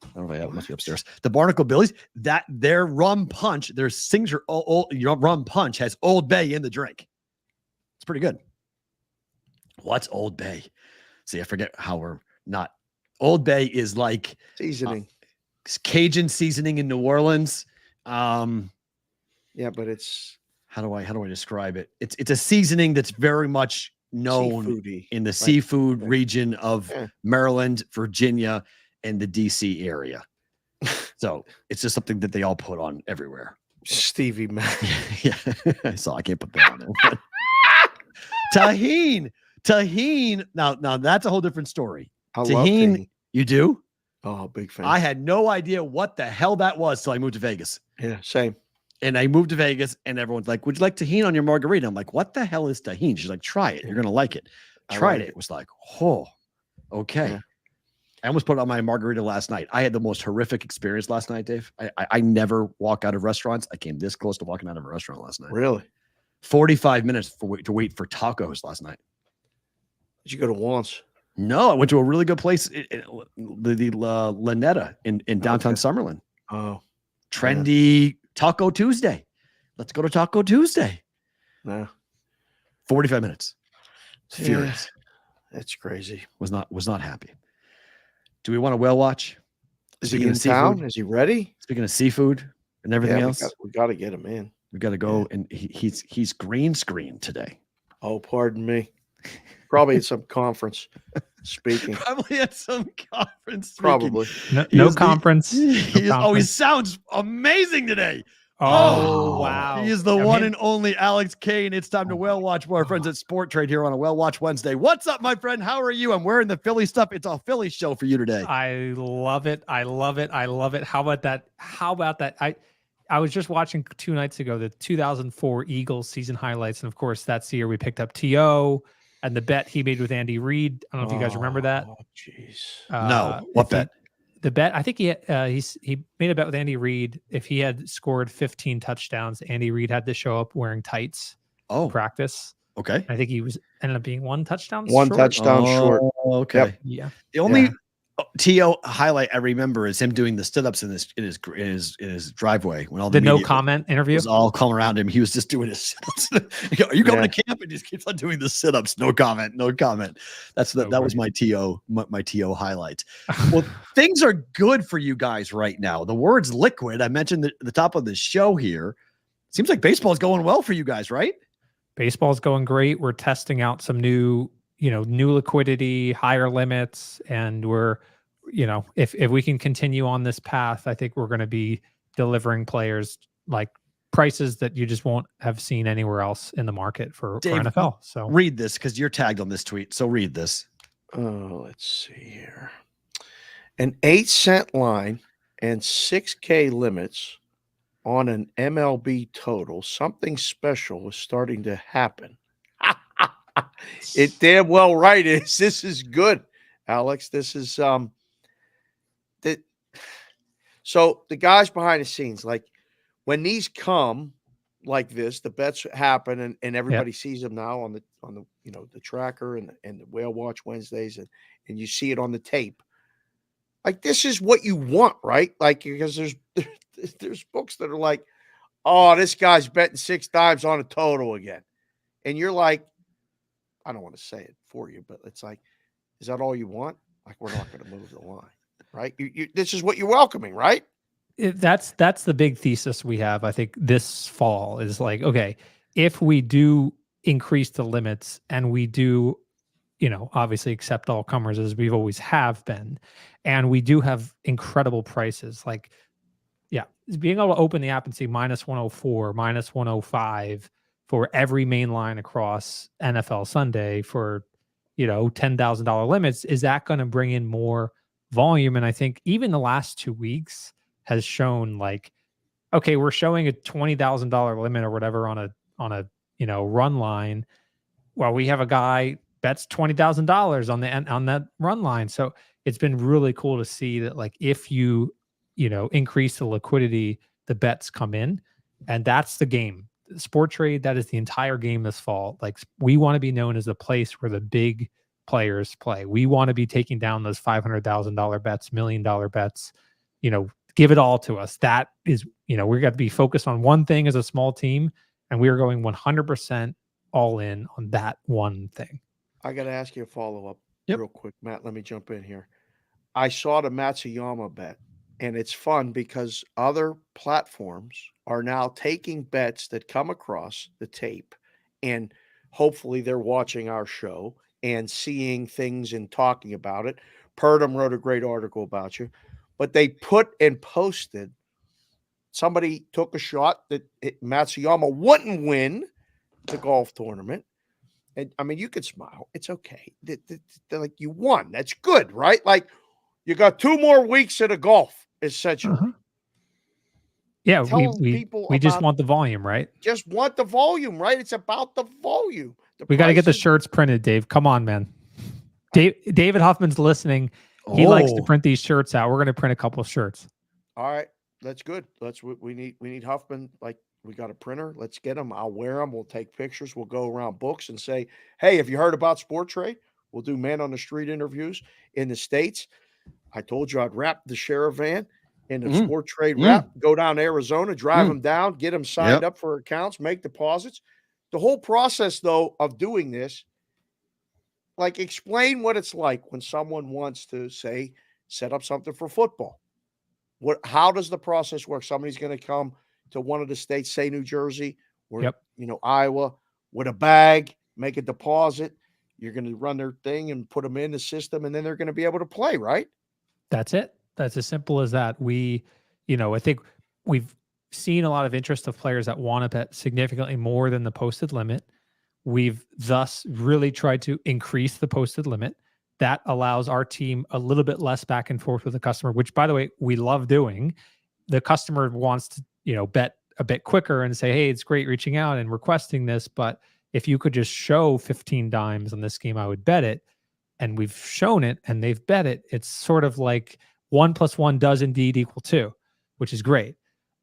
I don't know if I have it, must be upstairs. The Barnacle Billy's, that their rum punch, their signature rum punch has Old Bay in the drink. It's pretty good. What's Old Bay? See, I forget how we're not. Old Bay is like seasoning. Cajun seasoning in New Orleans. Yeah, but it's how do I describe it? It's a seasoning that's very much known seafoody, in the seafood region of Maryland, Virginia, and the DC area. So it's just something that they all put on everywhere. Stevie Mac. Yeah. I can't put that on there. Tahine. Now that's a whole different story. Tahine, you do? Oh, big fan. I had no idea what the hell that was till I moved to Vegas. Yeah, same. And I moved to Vegas and everyone's like, would you like tahine on your margarita? I'm like, what the hell is tahine? She's like, try it. You're going to like it. Tried it. It was like, oh, okay. Yeah. I almost put it on my margarita last night. I had the most horrific experience last night, Dave. I never walk out of restaurants. I came this close to walking out of a restaurant last night. Really? 45 minutes to wait for tacos last night. Did you go to once? No, I went to a really good place, the Lanetta in downtown Summerlin. Oh, trendy Taco Tuesday. Let's go to Taco Tuesday. No, 45 minutes. Furious. That's crazy. Was not happy. Do we want a whale watch? Is he in town? Is he ready? Speaking of seafood and everything else, we got to get him in. We got to go, and he's green screen today. Oh, pardon me. Probably at some conference speaking. Probably at some conference speaking. Probably. No conference. He sounds amazing today. Oh, wow. He is the one and only Alex Kane. It's time to whale watch with our friends at SportTrade here on a Whale Watch Wednesday. What's up, my friend? How are you? I'm wearing the Philly stuff. It's a Philly show for you today. I love it. How about that? I was just watching 2 nights ago the 2004 Eagles season highlights. And of course, that's the year we picked up T.O. and the bet he made with Andy Reid. I don't know if you guys remember that. Oh, jeez. No. What bet? The bet, I think he made a bet with Andy Reid. If he had scored 15 touchdowns, Andy Reid had to show up wearing tights. Practice. Okay. I think he ended up being one touchdown short. Okay. Yep. Yeah. The only T.O. highlight I remember is him doing the sit-ups in his driveway when all the no comment interview was all calling around him. He was just doing his sit-ups. Are you going to camp? And he just keeps on doing the sit-ups. No comment. That was my T.O. highlight. Well, things are good for you guys right now. The word's liquid. I mentioned at the top of the show here. Seems like baseball is going well for you guys, right? Baseball's going great. We're testing out some new liquidity, higher limits, and we're, if we can continue on this path, I think we're going to be delivering players like prices that you just won't have seen anywhere else in the market for Dave, NFL. So read this because you're tagged on this tweet. So read this. Oh, let's see here. An 8-cent line and 6K limits on an MLB total. Something special is starting to happen. It damn well right is. This is good, Alex. This is So the guys behind the scenes, like when these come like this, the bets happen and everybody sees them now on the the tracker and the Whale Watch Wednesdays and you see it on the tape. Like this is what you want, right? Like because there's books that are like, oh, this guy's betting 6 times on a total again. And you're like, I don't want to say it for you, but it's like, is that all you want? Like, we're not going to move the line, right? This is what you're welcoming, right? That's the big thesis we have, I think, this fall is like, okay, if we do increase the limits and we do, obviously accept all comers as we've always have been, and we do have incredible prices, like, being able to open the app and see -104, -105 for every main line across NFL Sunday for, $10,000 limits, is that going to bring in more volume? And I think even the last 2 weeks has shown like, okay, we're showing a $20,000 limit or whatever on a run line. Well, we have a guy bets $20,000 on that run line. So it's been really cool to see that, like, if you increase the liquidity, the bets come in, and that's the game. SportTrade, that is the entire game this fall. Like, we want to be known as a place where the big players play. We want to be taking down those $500,000 bets, $1 million bets. Give it all to us. That is, we're going to be focused on one thing as a small team, and we are going 100% all in on that one thing. I got to ask you a follow-up real quick, Matt. Let me jump in here. I saw the Matsuyama bet, and it's fun because other platforms are now taking bets that come across the tape, and hopefully they're watching our show and seeing things and talking about it. Purdom wrote a great article about you, but they put and posted, somebody took a shot that Matsuyama wouldn't win the golf tournament. And I mean, you could smile. It's okay. They're like, you won. That's good, right? Like, you got 2 more weeks of the golf, essentially. Uh-huh. Yeah, we just want the volume, right? Just want the volume, right? It's about the volume. We got to get the shirts printed, Dave. Come on, man. David Huffman's listening. He likes to print these shirts out. We're going to print a couple of shirts. All right, that's good. We need Huffman. Like, we got a printer. Let's get them. I'll wear them. We'll take pictures. We'll go around books and say, hey, have you heard about SportTrade? We'll do man on the street interviews in the States. I told you I'd wrap the sheriff van in the SportTrade wrap, go down to Arizona, drive them down, get them signed up for accounts, make deposits. The whole process, though, of doing this, like, explain what it's like when someone wants to, say, set up something for football. How does the process work? Somebody's going to come to one of the states, say New Jersey or Iowa, with a bag, make a deposit. You're going to run their thing and put them in the system, and then they're going to be able to play, right? That's it. That's as simple as that. I think we've seen a lot of interest of players that want to bet significantly more than the posted limit. We've thus really tried to increase the posted limit. That allows our team a little bit less back and forth with the customer, which, by the way, we love doing. The customer wants to, bet a bit quicker and say, hey, it's great reaching out and requesting this, but if you could just show 15 dimes on this game, I would bet it. And we've shown it and they've bet it. It's sort of like 1 + 1 does indeed equal 2, which is great.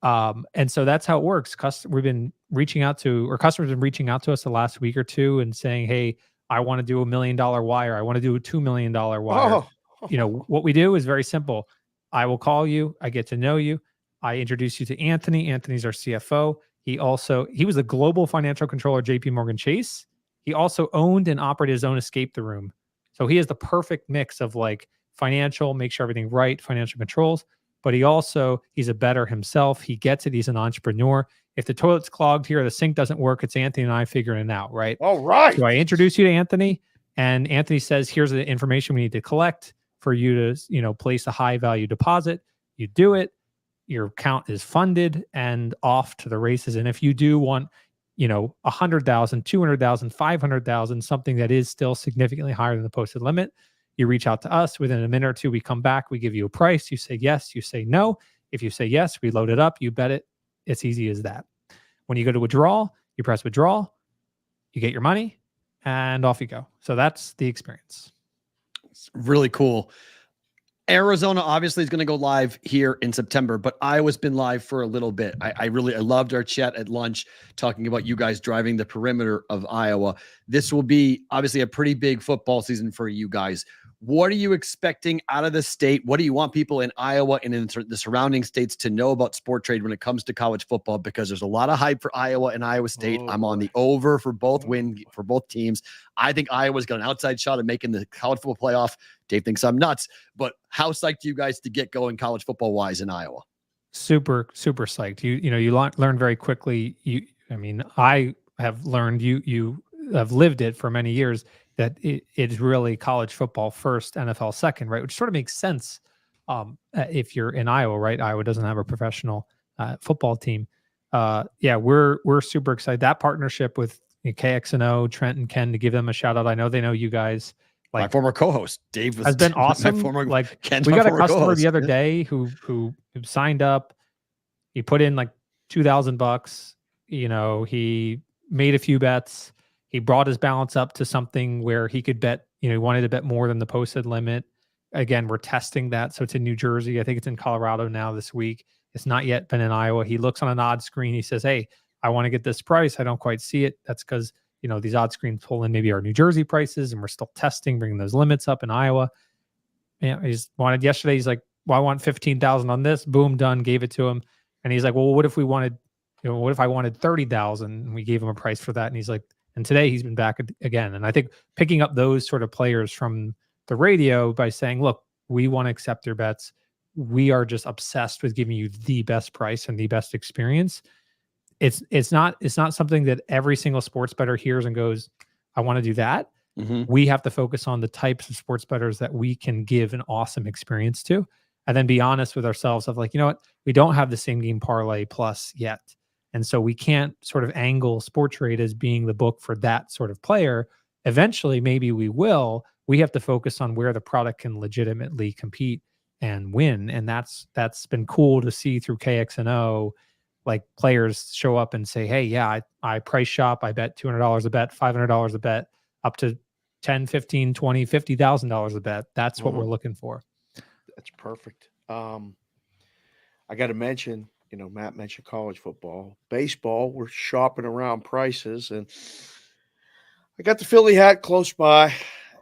And so that's how it works. Customers have been reaching out to us the last week or two and saying, hey, I want to do $1 million wire. I want to do a $2 million wire. What we do is very simple. I will call you. I get to know you. I introduce you to Anthony. Anthony's our CFO. He was a global financial controller, JP Morgan Chase. He also owned and operated his own escape the room. So he has the perfect mix of like financial, make sure everything right, financial controls, but he's a bettor himself. He gets it. He's an entrepreneur. If the toilet's clogged here, the sink doesn't work, it's Anthony and I figuring it out, right? All right. So I introduce you to Anthony, and Anthony says, here's the information we need to collect for you to, place a high value deposit. You do it. your account is funded and off to the races. And if you do want, 100,000, 200,000, 500,000, something that is still significantly higher than the posted limit, you reach out to us. Within a minute or two, we come back, we give you a price. You say yes, you say no. If you say yes, we load it up, you bet it. It's easy as that. When you go to withdraw, you press withdraw, you get your money, and off you go. So that's the experience. It's really cool. Arizona obviously is going to go live here in September, but Iowa's been live for a little bit. I loved our chat at lunch talking about you guys driving the perimeter of Iowa. This will be obviously a pretty big football season for you guys. What are you expecting out of the state? What do you want people in Iowa and in the surrounding states to know about SportTrade when it comes to college football? Because there's a lot of hype for Iowa and Iowa State. I'm on the over for both for both teams. I think Iowa's got an outside shot at making the college football playoff. Dave thinks I'm nuts, but how psyched are you guys to get going college football wise in Iowa? Super, super psyched. You learn very quickly. I have learned, you have lived it for many years, that it's really college football first, NFL second, right? Which sort of makes sense if you're in Iowa, right? Iowa doesn't have a professional football team. We're super excited. That partnership with KXNO, Trent and Ken, to give them a shout out. I know they know you guys. My former co-host Dave has been awesome. We got a customer the other day who signed up. He put in like $2,000. He made a few bets. He brought his balance up to something where he could bet, he wanted to bet more than the posted limit. Again, we're testing that. So it's in New Jersey. I think it's in Colorado now this week. It's not yet been in Iowa. He looks on an odd screen. He says, hey, I want to get this price. I don't quite see it. That's because, these odd screens pull in maybe our New Jersey prices, and we're still testing, bringing those limits up in Iowa. He's wanted yesterday. He's like, well, I want 15,000 on this. Boom, done. Gave it to him. And he's like, well, what if we wanted, what if I wanted 30,000? And we gave him a price for that. And he's like, and today he's been back again. And I think picking up those sort of players from the radio by saying, look, we want to accept your bets. We are just obsessed with giving you the best price and the best experience. It's not something that every single sports bettor hears and goes, I want to do that. Mm-hmm. We have to focus on the types of sports bettors that we can give an awesome experience to, and then be honest with ourselves of like, we don't have the same game parlay plus yet. And so we can't sort of angle SportTrade as being the book for that sort of player. Eventually, maybe we will. We have to focus on where the product can legitimately compete and win. And that's been cool to see through KXNO, like players show up and say, hey, yeah, I price shop. I bet $200 a bet, $500 a bet, up to $10, $15, $20, $50,000 a bet. That's what we're looking for. That's perfect. I got to mention, Matt mentioned college football, baseball. We're shopping around prices, and I got the Philly hat close by.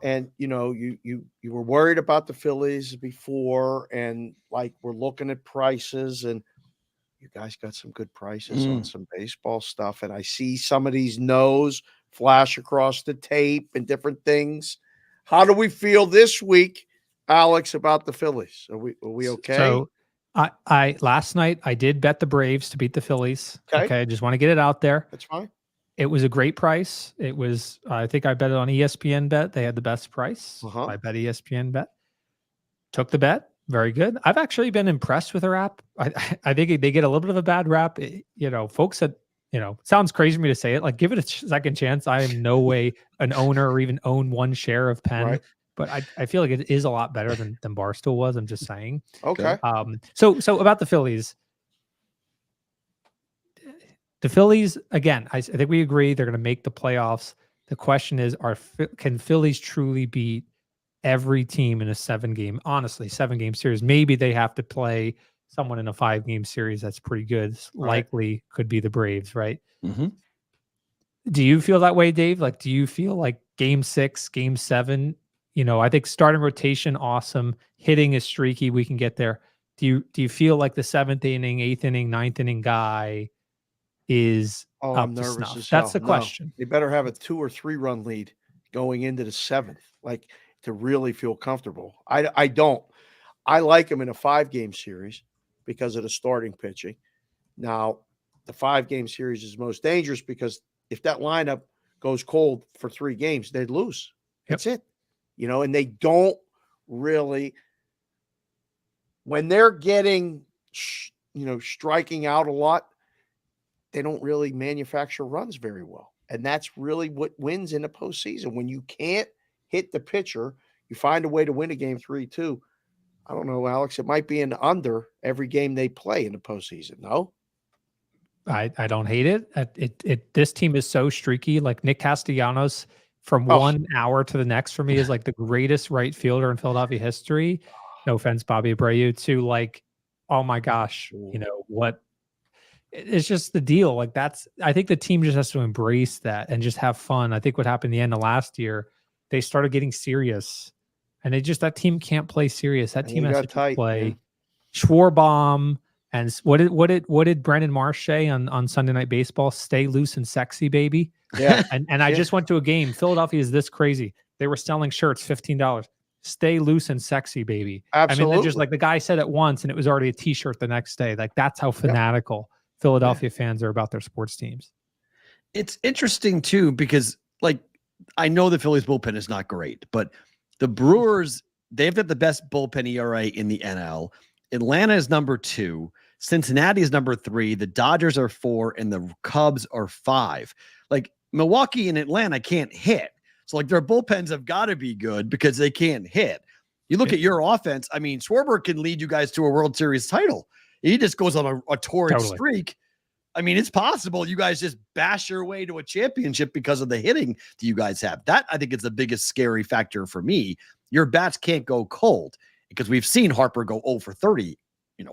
And you were worried about the Phillies before, and like we're looking at prices, and you guys got some good prices on some baseball stuff. And I see some of these no's flash across the tape and different things. How do we feel this week, Alex, about the Phillies? Are we okay? So I last night I did bet the Braves to beat the Phillies. Okay. I just want to get it out there. That's fine. It was a great price. It was, I think I bet it on ESPN bet. They had the best price. I bet ESPN bet. Took the bet. Very good. I've actually been impressed with their app. I think they get a little bit of a bad rap. Folks that, sounds crazy for me to say it, like give it a second chance. I am no way an owner or even own one share of Penn, right. But I feel like it is a lot better than Barstool was. I'm just saying. Okay. So about the Phillies. The Phillies, again, I think we agree they're going to make the playoffs. The question is, can Phillies truly beat every team in a 7-game series? Maybe they have to play someone in a 5-game series that's pretty good. Likely could be the Braves, right? Mm-hmm. Do you feel that way, Dave? Like, do you feel like game 6, game 7, I think starting rotation, awesome. Hitting is streaky. We can get there. Do you feel like the 7th inning, 8th inning, 9th inning guy is I'm nervous as hell. That's the no. question. They better have a 2 or 3 run lead going into the 7th, like to really feel comfortable. I don't. I like them in a 5-game series because of the starting pitching. Now, the 5-game series is most dangerous because if that lineup goes cold for 3 games, they'd lose. That's it. And they don't really, when they're getting, striking out a lot, they don't really manufacture runs very well. And that's really what wins in the postseason. When you can't hit the pitcher, you find a way to win a game 3-2. I don't know, Alex. It might be an under every game they play in the postseason. No, I don't hate it. This team is so streaky. Like Nick Castellanos, from 1 hour to the next for me is like the greatest right fielder in Philadelphia history. No offense, Bobby Abreu. To like, oh my gosh, what? It's just the deal. Like I think the team just has to embrace that and just have fun. I think what happened in the end of last year, they started getting serious, and that team can't play serious. That team has to play Schwarbaum. And what did Brendan Marsh say on Sunday Night Baseball? Stay loose and sexy, baby. Yeah. And I just went to a game. Philadelphia is this crazy. They were selling shirts $15. Stay loose and sexy, baby. Absolutely. I mean, just like the guy said it once, and it was already a T-shirt the next day. Like that's how fanatical Philadelphia fans are about their sports teams. It's interesting too, because like I know the Phillies bullpen is not great, but the Brewers, they've got the best bullpen ERA in the NL. Atlanta is number 2. Cincinnati is number 3. The Dodgers are 4, and the Cubs are 5. Like Milwaukee and Atlanta can't hit. So like their bullpens have got to be good because they can't hit. You look at your offense. I mean, Schwarber can lead you guys to a World Series title. He just goes on a torrid streak. I mean, it's possible you guys just bash your way to a championship because of the hitting that you guys have. That I think is the biggest scary factor for me. Your bats can't go cold because we've seen Harper go 0 for 30,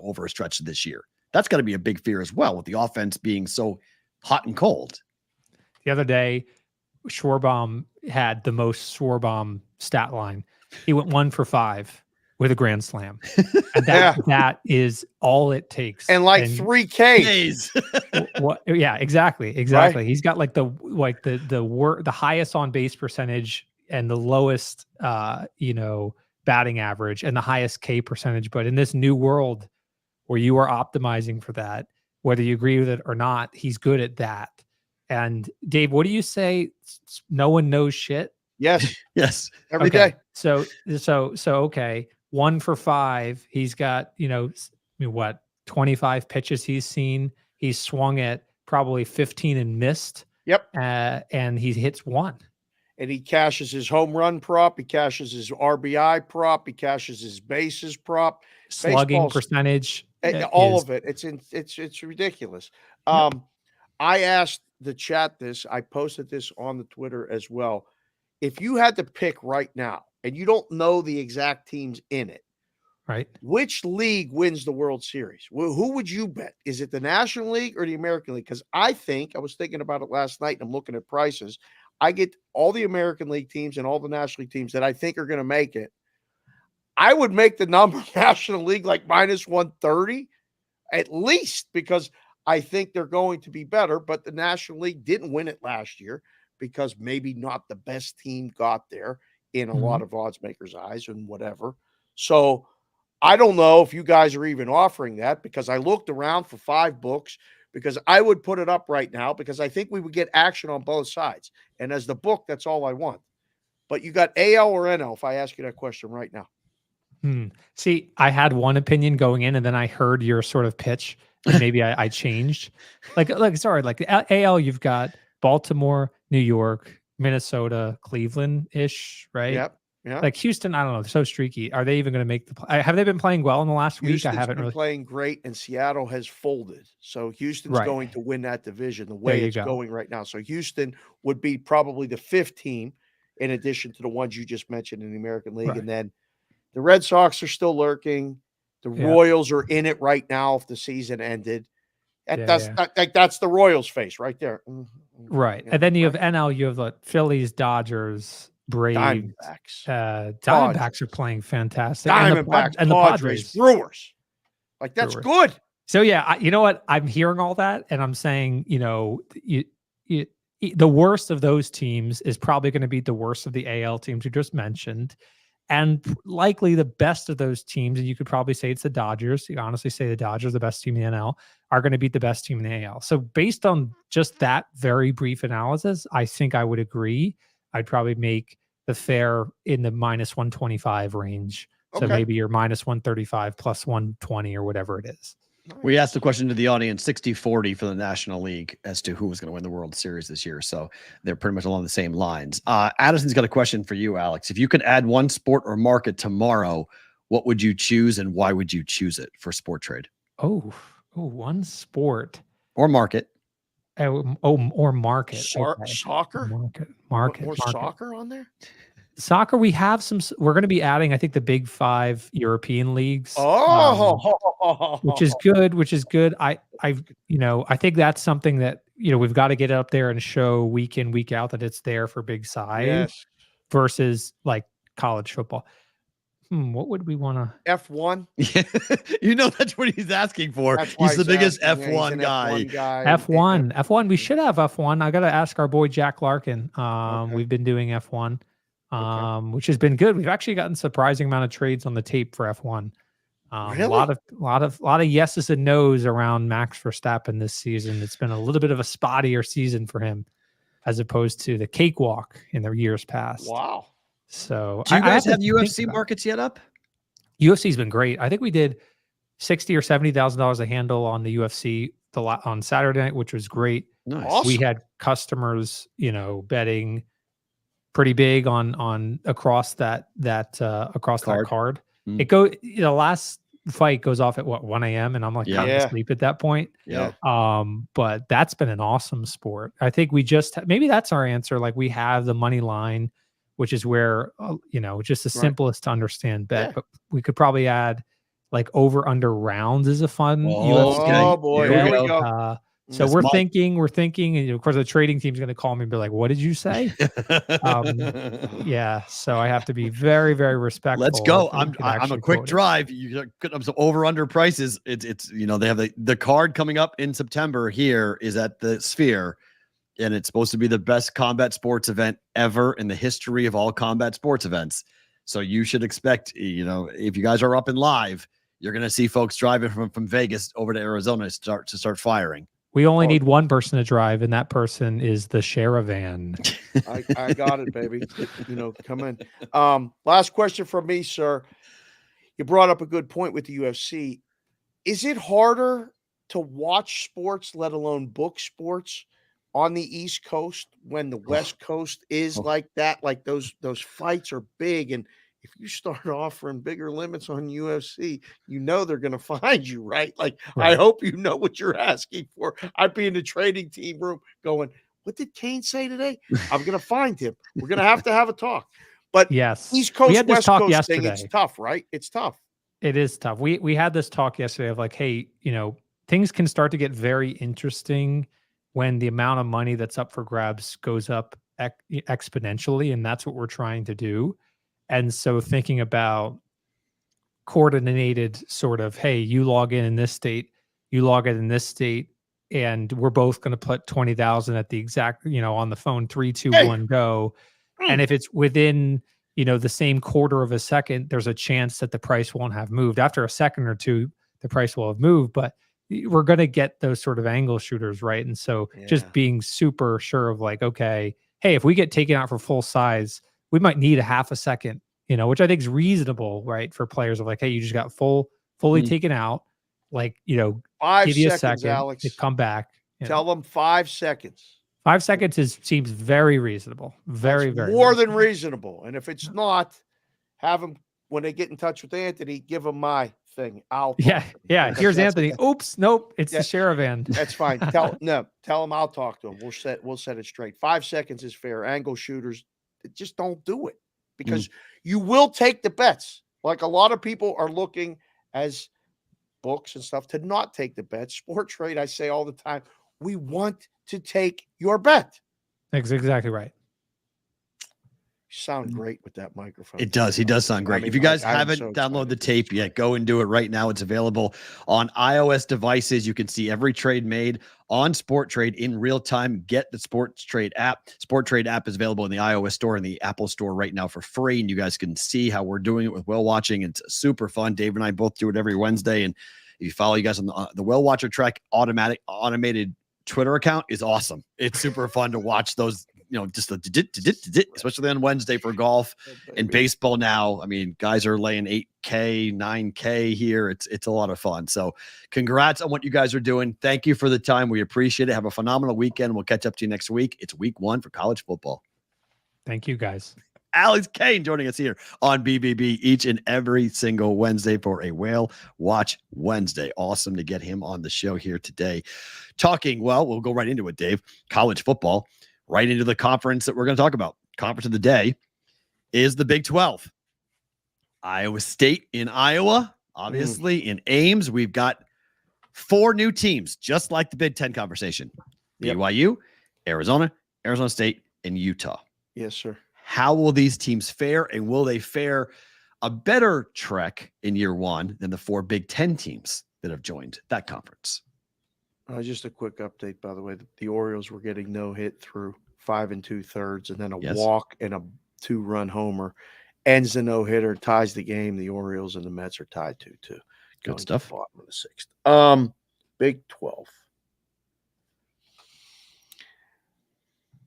over a stretch of this year. That's got to be a big fear as well with the offense being so hot and cold. The other day, Schwarbaum had the most Schwarbaum stat line. He went 1 for 5 with a grand slam. And that is all it takes. And 3 Ks. What? Yeah, exactly. Right? He's got like the highest on base percentage and the lowest batting average and the highest K percentage. But in this new world where you are optimizing for that, whether you agree with it or not, he's good at that. And Dave, what do you say? No one knows shit. Yes. Yes. Every day. So okay. 1 for 5. He's got, 25 pitches he's seen. He's swung at probably 15 and missed. Yep. And he hits 1. And he cashes his home run prop. He cashes his RBI prop. He cashes his bases prop. Slugging percentage. All of it. It's ridiculous. I asked the chat this. I posted this on the Twitter as well. If you had to pick right now, and you don't know the exact teams in it, right? Which league wins the World Series? Who would you bet? Is it the National League or the American League? Because I was thinking about it last night, and I'm looking at prices. I get all the American League teams and all the National League teams that I think are going to make it. I would make the number National League like minus 130 at least, because I think they're going to be better. But the National League didn't win it last year because maybe not the best team got there in a lot of odds makers' eyes and whatever. So I don't know if you guys are even offering that, because I looked around for 5 books, because I would put it up right now because I think we would get action on both sides. And as the book, that's all I want. But you got AL or NL if I ask you that question right now? See, I had one opinion going in, and then I heard your sort of pitch, and maybe I changed. Like AL, you've got Baltimore, New York, Minnesota, Cleveland-ish, right? Yep. Yeah. Like Houston, I don't know. They're so streaky. Are they even going to make have they been playing well in the last week? Houston's I haven't been really playing great, and Seattle has folded. So Houston's going to win that division the way it's going right now. So Houston would be probably the 5th team in addition to the ones you just mentioned in the American League. Right. And then the Red Sox are still lurking. The Royals are in it right now if the season ended. That's the Royals face right there. Right. And then you have NL, you have the Phillies, Dodgers, Braves, Diamondbacks are playing fantastic. Diamondbacks, and the Padres, Brewers. Like that's good. So you know what? I'm hearing all that, and I'm saying, the worst of those teams is probably going to be the worst of the AL teams you just mentioned, and likely the best of those teams. And you could probably say it's the Dodgers. You honestly say the Dodgers, the best team in the NL, are going to beat the best team in the AL. So based on just that very brief analysis, I think I would agree. I'd probably make the fair in the minus 125 range. So maybe you're minus 135 plus 120 or whatever it is. We asked the question to the audience, 60-40 for the National League as to who was going to win the World Series this year. So they're pretty much along the same lines. Addison's got a question for you, Alex. If you could add one sport or market tomorrow, what would you choose and why would you choose it for SportTrade? One sport or market. Or market. Soccer? Market. More soccer on there? Soccer, we have some. We're going to be adding, I think, the big 5 European leagues. Which is good. I think that's something that we've got to get up there and show week in, week out that it's there for big size versus like college football. What would we want to F1? That's what he's asking for. He's the biggest F1 guy. F1. We should have F1. I got to ask our boy Jack Larkin. We've been doing F1. Which has been good. We've actually gotten surprising amount of trades on the tape for F1. Really? A lot of yeses and nos around Max Verstappen this season. It's been a little bit of a spottier season for him, as opposed to the cakewalk in the years past. Wow. So, do you guys have UFC markets yet up? UFC's been great. I think we did $60,000 or $70,000 a handle on the UFC on Saturday night, which was great. Nice. Awesome. We had customers, betting pretty big on across that card. It go last fight goes off at 1 a.m. and I'm like trying to sleep at that point. But that's been an awesome sport. I think we maybe that's our answer. Like we have the money line, which is where just the simplest to understand bet. But we could probably add like over under rounds is a fun UFC. Oh boy, here we go. So we're thinking, and of course the trading team's going to call me and be like, "What did you say?" So I have to be very, very respectful. Let's go. I'm a quick drive. You put up some over under prices. It's they have the card coming up in September. Here is at the Sphere, and it's supposed to be the best combat sports event ever in the history of all combat sports events. So you should expect, if you guys are up and live, you're going to see folks driving from Vegas over to Arizona to start firing. We only need one person to drive, and that person is the Sheravan. I got it, baby. Come in. Last question from me, sir. You brought up a good point with the UFC. Is it harder to watch sports, let alone book sports, on the East Coast when the West Coast is like that? Like those fights are big, and if you start offering bigger limits on UFC, they're going to find you, right? Like, right. I hope you know what you're asking for. I'd be in the trading team room going, what did Kane say today? I'm going to find him. We're going to have a talk. But yes, East Coast, West Coast thing, it's tough, right? It's tough. It is tough. We had this talk yesterday of like, hey, things can start to get very interesting when the amount of money that's up for grabs goes up exponentially. And that's what we're trying to do. And so thinking about coordinated sort of, hey, you log in this state, you log in this state, and we're both going to put 20,000 at the exact, on the phone, 3, 2, 1, go. And if it's within, the same quarter of a second, there's a chance that the price won't have moved. After a second or two, the price will have moved, but we're going to get those sort of angle shooters, right? And so just being super sure of like, okay, hey, if we get taken out for full size, we might need a half a second, which I think is reasonable, right? For players of like, hey, you just got fully taken out. Like, 5 give you seconds, a second, Alex. to come back. Tell them 5 seconds. 5 seconds seems very reasonable. Very more than reasonable. And if it's not, have them, when they get in touch with Anthony, give them my thing. Here's Anthony. Oops, nope, it's the Sheravan. That's fine. Tell him I'll talk to him. We'll set it straight. 5 seconds is fair. Angle shooters, just don't do it, because you will take the bets. Like a lot of people are looking as books and stuff to not take the bets. SportTrade, I say all the time, we want to take your bet. That's exactly right. You sound great with that microphone. It does. He does sound great. If you guys haven't downloaded the tape yet, go and do it right now. It's available on iOS devices. You can see every trade made on SportTrade in real time. Get the SportTrade app. SportTrade app is available in the iOS store and the Apple store right now for free. And you guys can see how we're doing it with Whale Watching. It's super fun. Dave and I both do it every Wednesday. And if you follow you guys on the Whale Watcher Track automated Twitter account is awesome. It's super fun to watch those just especially on Wednesday for golf and baseball now. I mean, guys are laying 8K, 9K here. It's a lot of fun. So congrats on what you guys are doing. Thank you for the time. We appreciate it. Have a phenomenal weekend. We'll catch up to you next week. It's week 1 for college football. Thank you, guys. Alex Kane joining us here on BBB each and every single Wednesday for a Whale Watch Wednesday. Awesome to get him on the show here today. Talking, well, we'll go right into it, Dave. College football, right into the conference that we're going to talk about. Conference of the day is the Big 12. Iowa State in Iowa, obviously in Ames. We've got 4 new teams, just like the Big 10 conversation. Yep. BYU, Arizona, Arizona State, and Utah. Yes, sir. How will these teams fare, and will they fare a better trek in year 1 than the 4 Big 10 teams that have joined that conference? Just a quick update, by the way. The Orioles were getting no hit through 5 2/3, and then a walk and a 2-run homer ends the no hitter, ties the game. The Orioles and the Mets are tied 2-2. Good stuff. Bottom of the 6th. Big 12.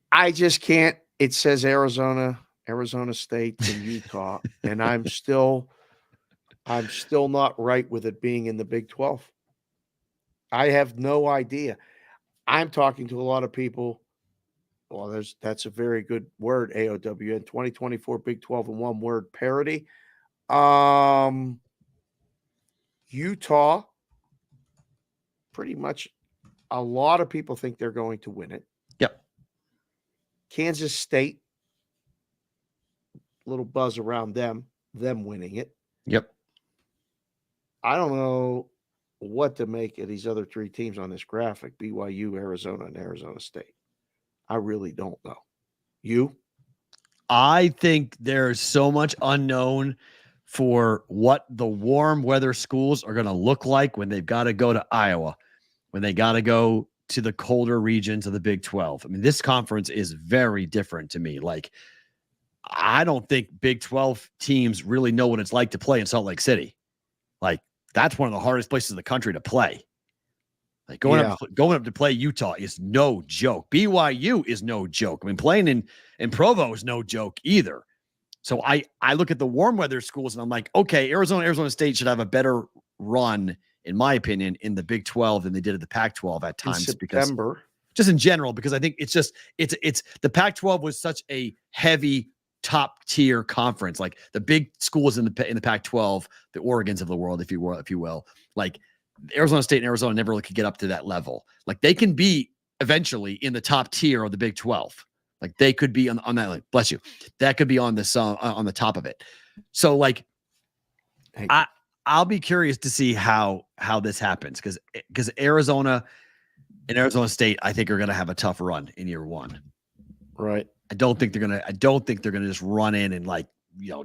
I just can't. It says Arizona State, and Utah, and I'm still not right with it being in the Big 12. I have no idea. I'm talking to a lot of people. Well, that's a very good word, AOWN. 2024 Big 12 in one word, parity. Utah, pretty much a lot of people think they're going to win it. Yep. Kansas State, little buzz around them winning it. Yep. I don't know what to make of these other 3 teams on this graphic, BYU, Arizona, and Arizona State. I really don't know. You? I think there's so much unknown for what the warm weather schools are going to look like when they've got to go to Iowa, when they got to go to the colder regions of the Big 12. I mean, this conference is very different to me. Like, I don't think Big 12 teams really know what it's like to play in Salt Lake City. Like, that's one of the hardest places in the country to play. Like, going up to play Utah is no joke. BYU is no joke. I mean, playing in Provo is no joke either. So I look at the warm weather schools and I'm like, okay, Arizona State should have a better run, in my opinion, in the Big 12 than they did at the Pac-12 at times. In September. Just in general, because I think it's the Pac-12 was such a heavy top tier conference. Like, the big schools in the Pac-12, the Oregons of the world, if you will, like Arizona State and Arizona never really could get up to that level. Like, they can be eventually in the top tier of the Big 12. Like, they could be on that. Like, bless you, that could be on this on the top of it. So, like, I'll be curious to see how this happens, because Arizona and Arizona State, I think, are going to have a tough run in year 1. Right. I don't think they're gonna just run in and, like,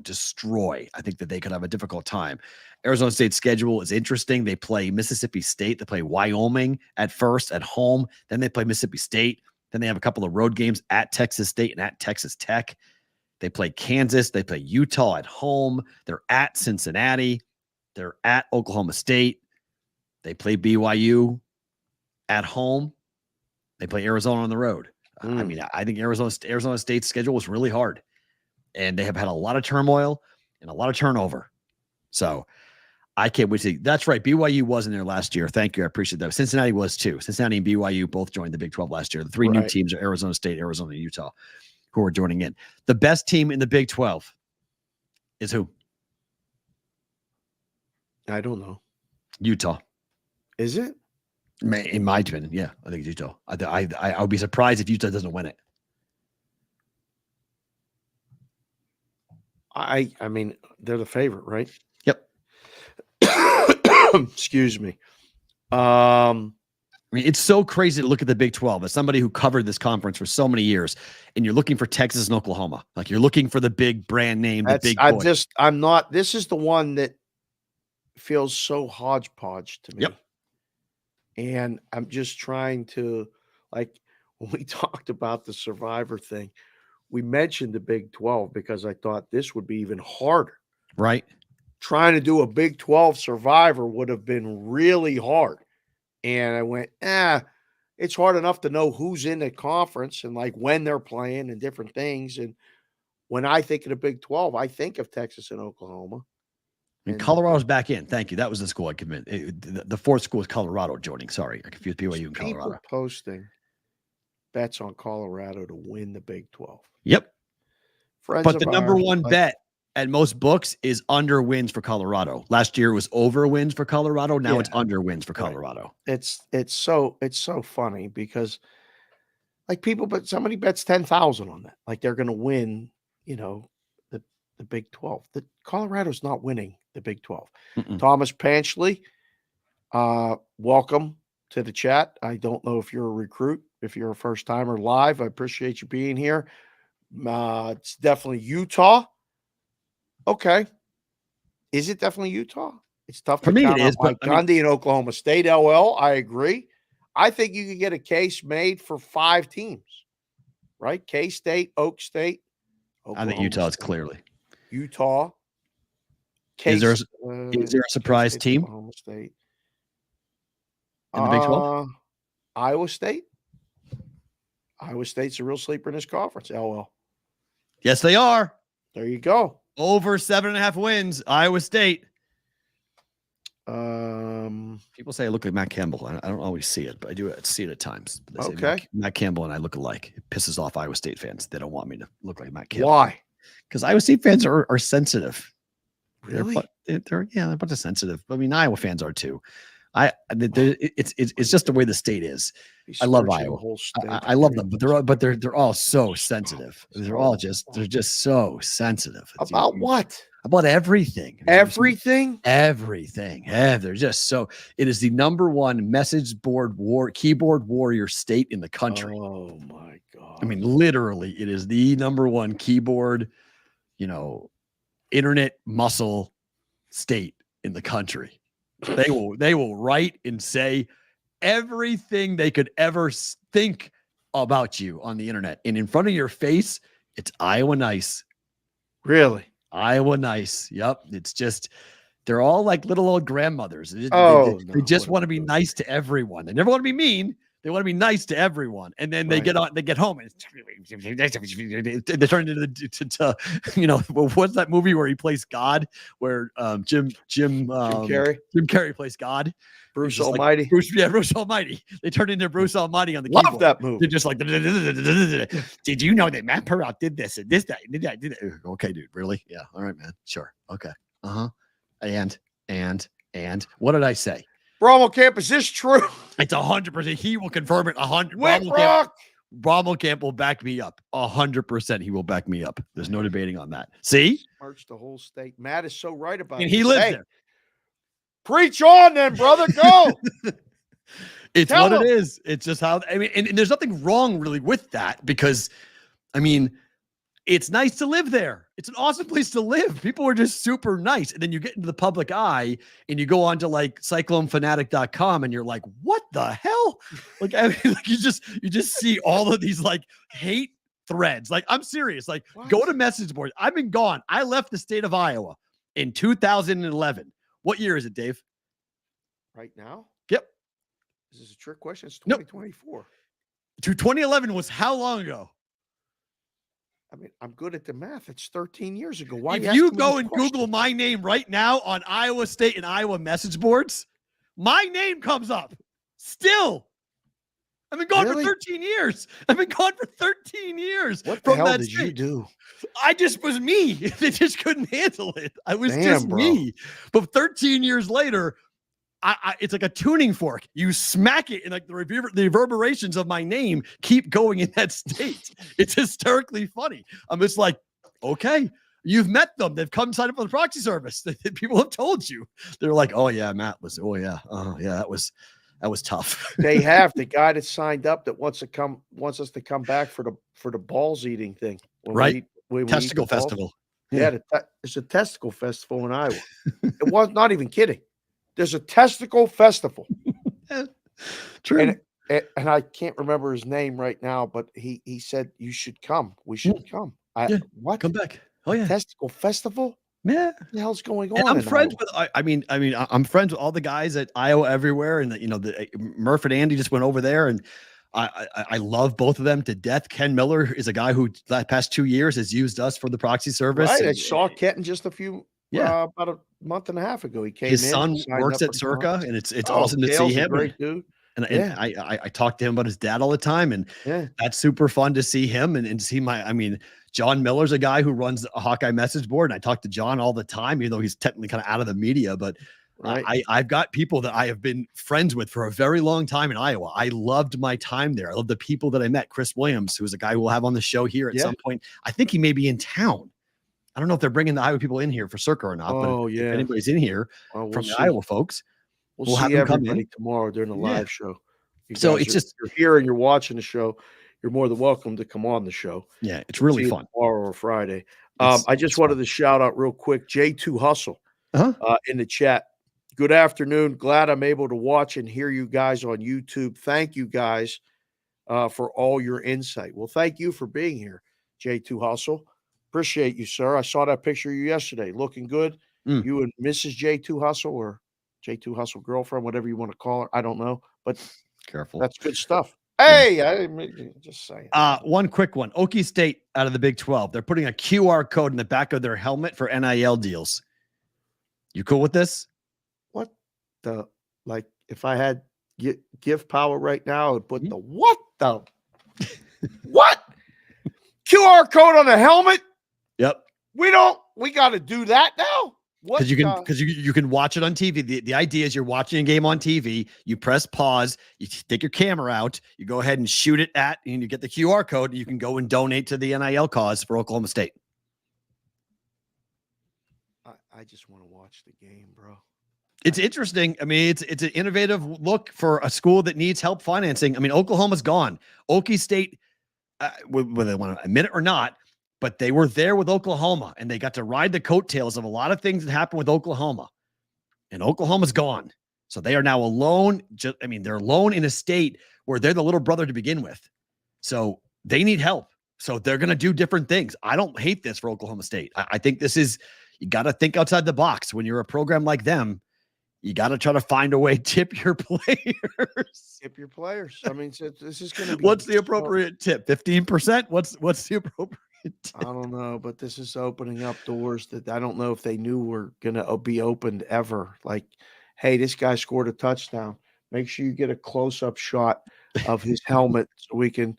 destroy. I think that they could have a difficult time. Arizona State's schedule is interesting. They play Mississippi State. They play Wyoming at first at home. Then they play Mississippi State. Then they have a couple of road games at Texas State and at Texas Tech. They play Kansas. They play Utah at home. They're at Cincinnati. They're at Oklahoma State. They play BYU at home. They play Arizona on the road. I mean, I think Arizona State's schedule was really hard, and they have had a lot of turmoil and a lot of turnover. So I can't wait to see. That's right. BYU was in there last year. Thank you. I appreciate that. Cincinnati was too. Cincinnati and BYU both joined the Big 12 last year. The 3 new teams are Arizona State, Arizona, and Utah, who are joining in. The best team in the Big 12 is who? I don't know. Utah. Is it? In my opinion, yeah, I think it's Utah. I would be surprised if Utah doesn't win it. I mean, they're the favorite, right? Yep. Excuse me. I mean, it's so crazy to look at the Big 12 as somebody who covered this conference for so many years, and you're looking for Texas and Oklahoma. Like, you're looking for the big brand name, the big boy. I'm not. This is the one that feels so hodgepodge to me. Yep. And I'm just trying to, like, when we talked about the Survivor thing, we mentioned the Big 12 because I thought this would be even harder. Right. Trying to do a Big 12 Survivor would have been really hard. And I went, it's hard enough to know who's in the conference and like when they're playing and different things. And when I think of the Big 12, I think of Texas and Oklahoma. And Colorado's back in. Thank you. That was the school I committed. The fourth school is Colorado joining. Sorry, I confused BYU and Colorado. People posting bets on Colorado to win the Big 12. Yep. Friends But of the number ours, one bet at most books is under wins for Colorado. Last year it was over wins for Colorado. Now it's under wins for Colorado. It's so funny because like people, but somebody bets 10,000 on that. Like they're going to win, the Big 12. The Colorado's not winning the Big 12. Thomas Panchley, welcome to the chat. I don't know if you're a recruit, if you're a first timer live. I appreciate you being here. It's definitely Utah. Okay. Is it definitely Utah? It's tough for me. It is, but Gundy in Oklahoma State. LL, I agree. I think you could get a case made for 5 teams, right? K-State, Oak State. I think Utah is clearly Utah. Is there a surprise K-State, team? Oklahoma State. In the Big 12? Iowa State. Iowa State's a real sleeper in this conference. LL. Yes, they are. There you go. Over 7.5 wins. Iowa State. People say I look like Matt Campbell. I don't always see it, but I do see it at times. They say Matt Campbell and I look alike. It pisses off Iowa State fans. They don't want me to look like Matt Campbell. Why? Because Iowa State fans are sensitive. Really? They're a bunch of sensitive. I mean, Iowa fans are too. It's just the way the state is. I love Iowa. I love them, but they're all so sensitive. They're just so sensitive. About what? About everything. Everything? Everything. Yeah, they're just so. It is the number one keyboard warrior state in the country. Oh my God. I mean, literally, it is the number one keyboard, internet muscle state in the country. They will write and say everything they could ever think about you on the internet. And in front of your face, it's Iowa nice. Really? Iowa nice. Yep. It's just, they're all like little old grandmothers. They just want to be nice to everyone. They never want to be mean. They want to be nice to everyone. And then they get home and they turn into what's that movie where he plays God, where Jim Carrey plays God. Bruce Almighty. Like, Bruce Almighty. They turn into Bruce Almighty on the keyboard. Love that movie. They're just like, did you know that Matt Perrault did this and this, that, and that? Okay, dude, really? Yeah. All right, man. Sure. Okay. And what did I say? Bromwell Camp, is this true? It's 100%. He will confirm it. 100. Bromwell Camp will back me up. 100%. He will back me up. There's no debating on that. See? Merch the whole state. Matt is so right about it. And he lives there. Preach on then, brother. Go. It's Tell what him. It is. It's just how, I mean, and there's nothing wrong really with that because, I mean, it's nice to live there. It's an awesome place to live. People are just super nice. And then you get into the public eye and you go on to like cyclonefanatic.com and you're like, what the hell? Like, I mean, like you just see all of these like hate threads. Like, I'm serious. Like, go to message boards. I've been gone. I left the state of Iowa in 2011. What year is it, Dave? Right now? Yep. This is a trick question. It's 2024. Nope. 2011 was how long ago? I mean, I'm good at the math. It's 13 years ago. Why? If you go and Google my name right now on Iowa State and Iowa message boards, my name comes up. Still, I've been gone for 13 years. I've been gone for 13 years. What the hell did you do? I just was me. They just couldn't handle it. I was just me. But 13 years later, it's like a tuning fork. You smack it and like the reverberations of my name keep going in that state. It's hysterically funny. I'm just like, okay, you've met them. They've come sign up for the proxy service. People have told you. They're like, oh yeah, Matt was, that was tough. They have the guy that signed up that wants us to come back for the balls eating thing. Right. Testicle festival. Yeah. It's a testicle festival in Iowa. It was not even kidding. There's a testicle festival. True. And I can't remember his name right now, but he said, you should come. We should come. What? Come back. Oh, yeah. Testicle festival? Yeah. What the hell's going on? And I'm in friends Iowa? with, I'm friends with all the guys at Iowa everywhere. And, the Murph and Andy just went over there, and I love both of them to death. Ken Miller is a guy who the past 2 years has used us for the proxy service. Right. And, I saw Kenton just about a month and a half ago. He came his in. son signed works up at for the Circa, conference. and it's awesome to see Dale's a him. great dude. And Yeah. I talk to him about his dad all the time, and Yeah. that's super fun to see him and see John Miller's a guy who runs a Hawkeye message board, and I talk to John all the time, even though he's technically kind of out of the media, but Right. I've got people that I have been friends with for a very long time in Iowa. I loved my time there. I love the people that I met. Chris Williams, who's a guy who we'll have on the show here at some point. I think he may be in town. I don't know if they're bringing the Iowa people in here for Circa or not, but if anybody's in here from the Iowa folks, we'll have see them come everybody in tomorrow during the live show. So it's just, you're here and you're watching the show. You're more than welcome to come on the show. Yeah, it's really fun. Tomorrow or Friday. I just wanted to shout out real quick, J2 Hustle in the chat. Good afternoon. Glad I'm able to watch and hear you guys on YouTube. Thank you guys for all your insight. Well, thank you for being here, J2 Hustle. Appreciate you, sir. I saw that picture of you yesterday. Looking good. You and Mrs. J2 Hustle, or J2 Hustle girlfriend, whatever you want to call her. I don't know, but careful. That's good stuff. Hey, I'm just saying. One quick one. Okie State out of the Big 12. They're putting a QR code in the back of their helmet for NIL deals. You cool with this? What the, like, if I had gift power right now, I would put the what the what QR code on the helmet? Yep. We got to do that now. Because you can watch it on TV. The idea is you're watching a game on TV. You press pause. You take your camera out. You go ahead and shoot it at, and you get the QR code. And you can go and donate to the NIL cause for Oklahoma State. I just want to watch the game, bro. It's interesting. I mean, it's an innovative look for a school that needs help financing. I mean, Oklahoma's gone. Okie State, whether they want to admit it or not, but they were there with Oklahoma, and they got to ride the coattails of a lot of things that happened with Oklahoma. And Oklahoma's gone. So they are now alone. They're alone in a state where they're the little brother to begin with. So they need help. So they're going to do different things. I don't hate this for Oklahoma State. I think this is, you got to think outside the box. When you're a program like them, you got to try to find a way to tip your players. Tip your players. I mean, this is going to be. What's the appropriate tip? 15%? What's the appropriate tip? I don't know, but this is opening up doors that I don't know if they knew were going to be opened ever. Like, hey, this guy scored a touchdown. Make sure you get a close-up shot of his helmet so we can.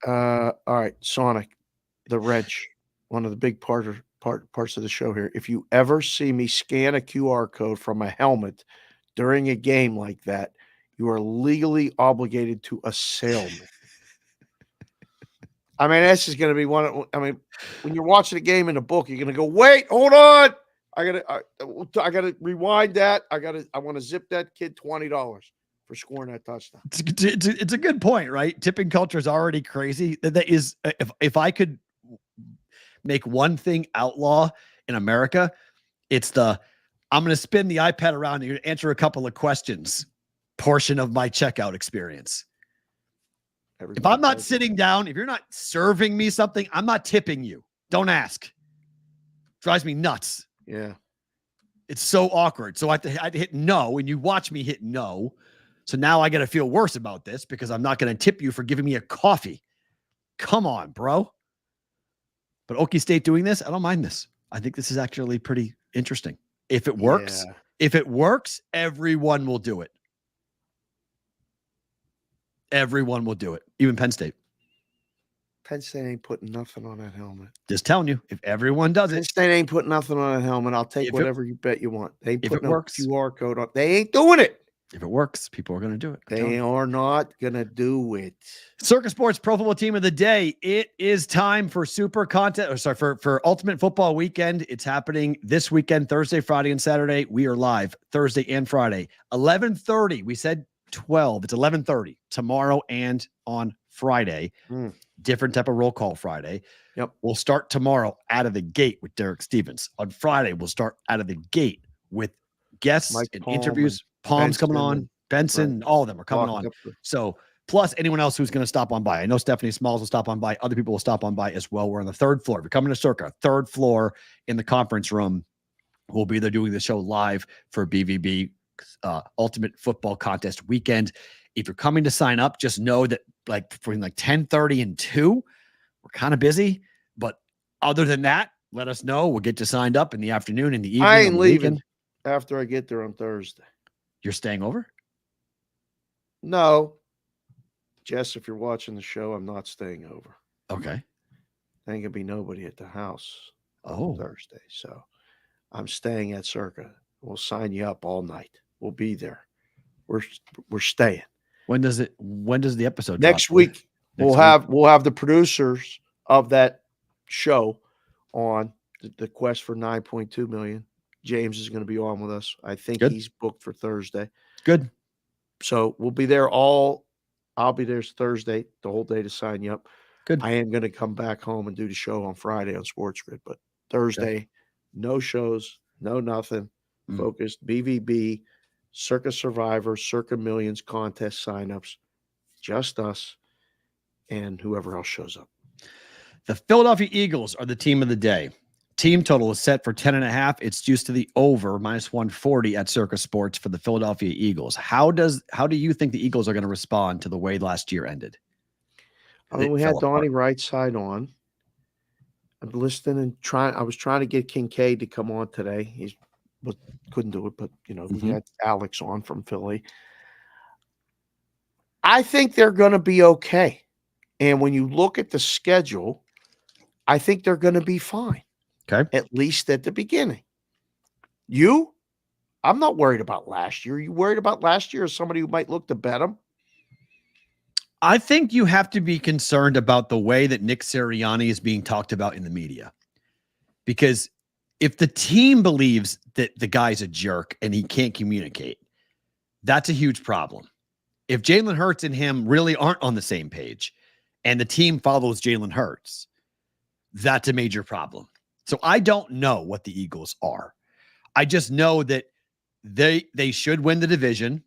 All right, Sonic, the wrench, one of the big parts of the show here. If you ever see me scan a QR code from a helmet during a game like that, you are legally obligated to assail me. I mean, this is going to be one. When you're watching a game in a book, you're going to go, wait, hold on. I gotta rewind that. I want to zip that kid $20 for scoring that touchdown. It's a good point, right? Tipping culture is already crazy. That is, if I could make one thing outlaw in America, it's I'm going to spin the iPad around and you're going to answer a couple of questions portion of my checkout experience. If I'm not sitting down, if you're not serving me something, I'm not tipping you. Don't ask. Drives me nuts. Yeah. It's so awkward. So I had to hit no, and you watch me hit no. So now I got to feel worse about this because I'm not going to tip you for giving me a coffee. Come on, bro. But Okie State doing this, I don't mind this. I think this is actually pretty interesting. If it works, everyone will do it. Everyone will do it. Even Penn State. Penn State ain't putting nothing on that helmet. Just telling you, if everyone does Penn it. State ain't putting nothing on that helmet. I'll take whatever you bet you want. They ain't if putting it no works, QR code on. They ain't doing it. If it works, people are going to do it. They are not going to do it. Circa Sports Pro Football Team of the Day. It is time for super content. For Ultimate Football Weekend. It's happening this weekend, Thursday, Friday, and Saturday. We are live Thursday and Friday. 11:30. We said 12. It's 11:30 tomorrow and on Friday. Different type of roll call Friday. Yep. We'll start tomorrow out of the gate with Derek Stevens. On Friday, we'll start out of the gate with guests and interviews. Palm's coming on, Benson, all of them are coming on. So plus anyone else who's going to stop on by. I know Stephanie Smalls will stop on by. Other people will stop on by as well. We're on the 3rd floor. If you're coming to Circa, 3rd floor in the conference room, we'll be there doing the show live for BVB Ultimate Football Contest weekend. If you're coming to sign up, just know that like between like 10:30 and 2, we're kind of busy. But other than that, let us know. We'll get you signed up in the afternoon, in the evening. I ain't leaving after I get there on Thursday. You're staying over? No. Jess, if you're watching the show, I'm not staying over. Okay. There ain't gonna be nobody at the house on Oh. Thursday. So I'm staying at Circa. We'll sign you up all night. We'll be there. We're staying. When does the episode Next drop? week? Next We'll have the producers of that show on the quest for 9.2 million. James is going to be on with us. I think Good. he's booked for Thursday. Good. So we'll be there I'll be there Thursday, the whole day to sign you up. Good. I am going to come back home and do the show on Friday on SportStrade, but Thursday, no shows, no nothing. Focused BVB, Circa Survivor, Circa Millions contest signups, just us and whoever else shows up. The Philadelphia Eagles are the team of the day. Team total is set for 10.5. It's juiced to the over -140 at Circa Sports for the Philadelphia Eagles. How do you think the Eagles are going to respond to the way last year ended? I mean, we had Donnie Rightside on. I'm listening and I was trying to get Kincaid to come on today. Couldn't do it, but we had Alex on from Philly. I think they're going to be okay. And when you look at the schedule, I think they're going to be fine. Okay. At least at the beginning. I'm not worried about last year. Are you worried about last year as somebody who might look to bet them? I think you have to be concerned about the way that Nick Sirianni is being talked about in the media. Because if the team believes that the guy's a jerk and he can't communicate, that's a huge problem. If Jalen Hurts and him really aren't on the same page and the team follows Jalen Hurts, that's a major problem. So I don't know what the Eagles are. I just know that they should win the division.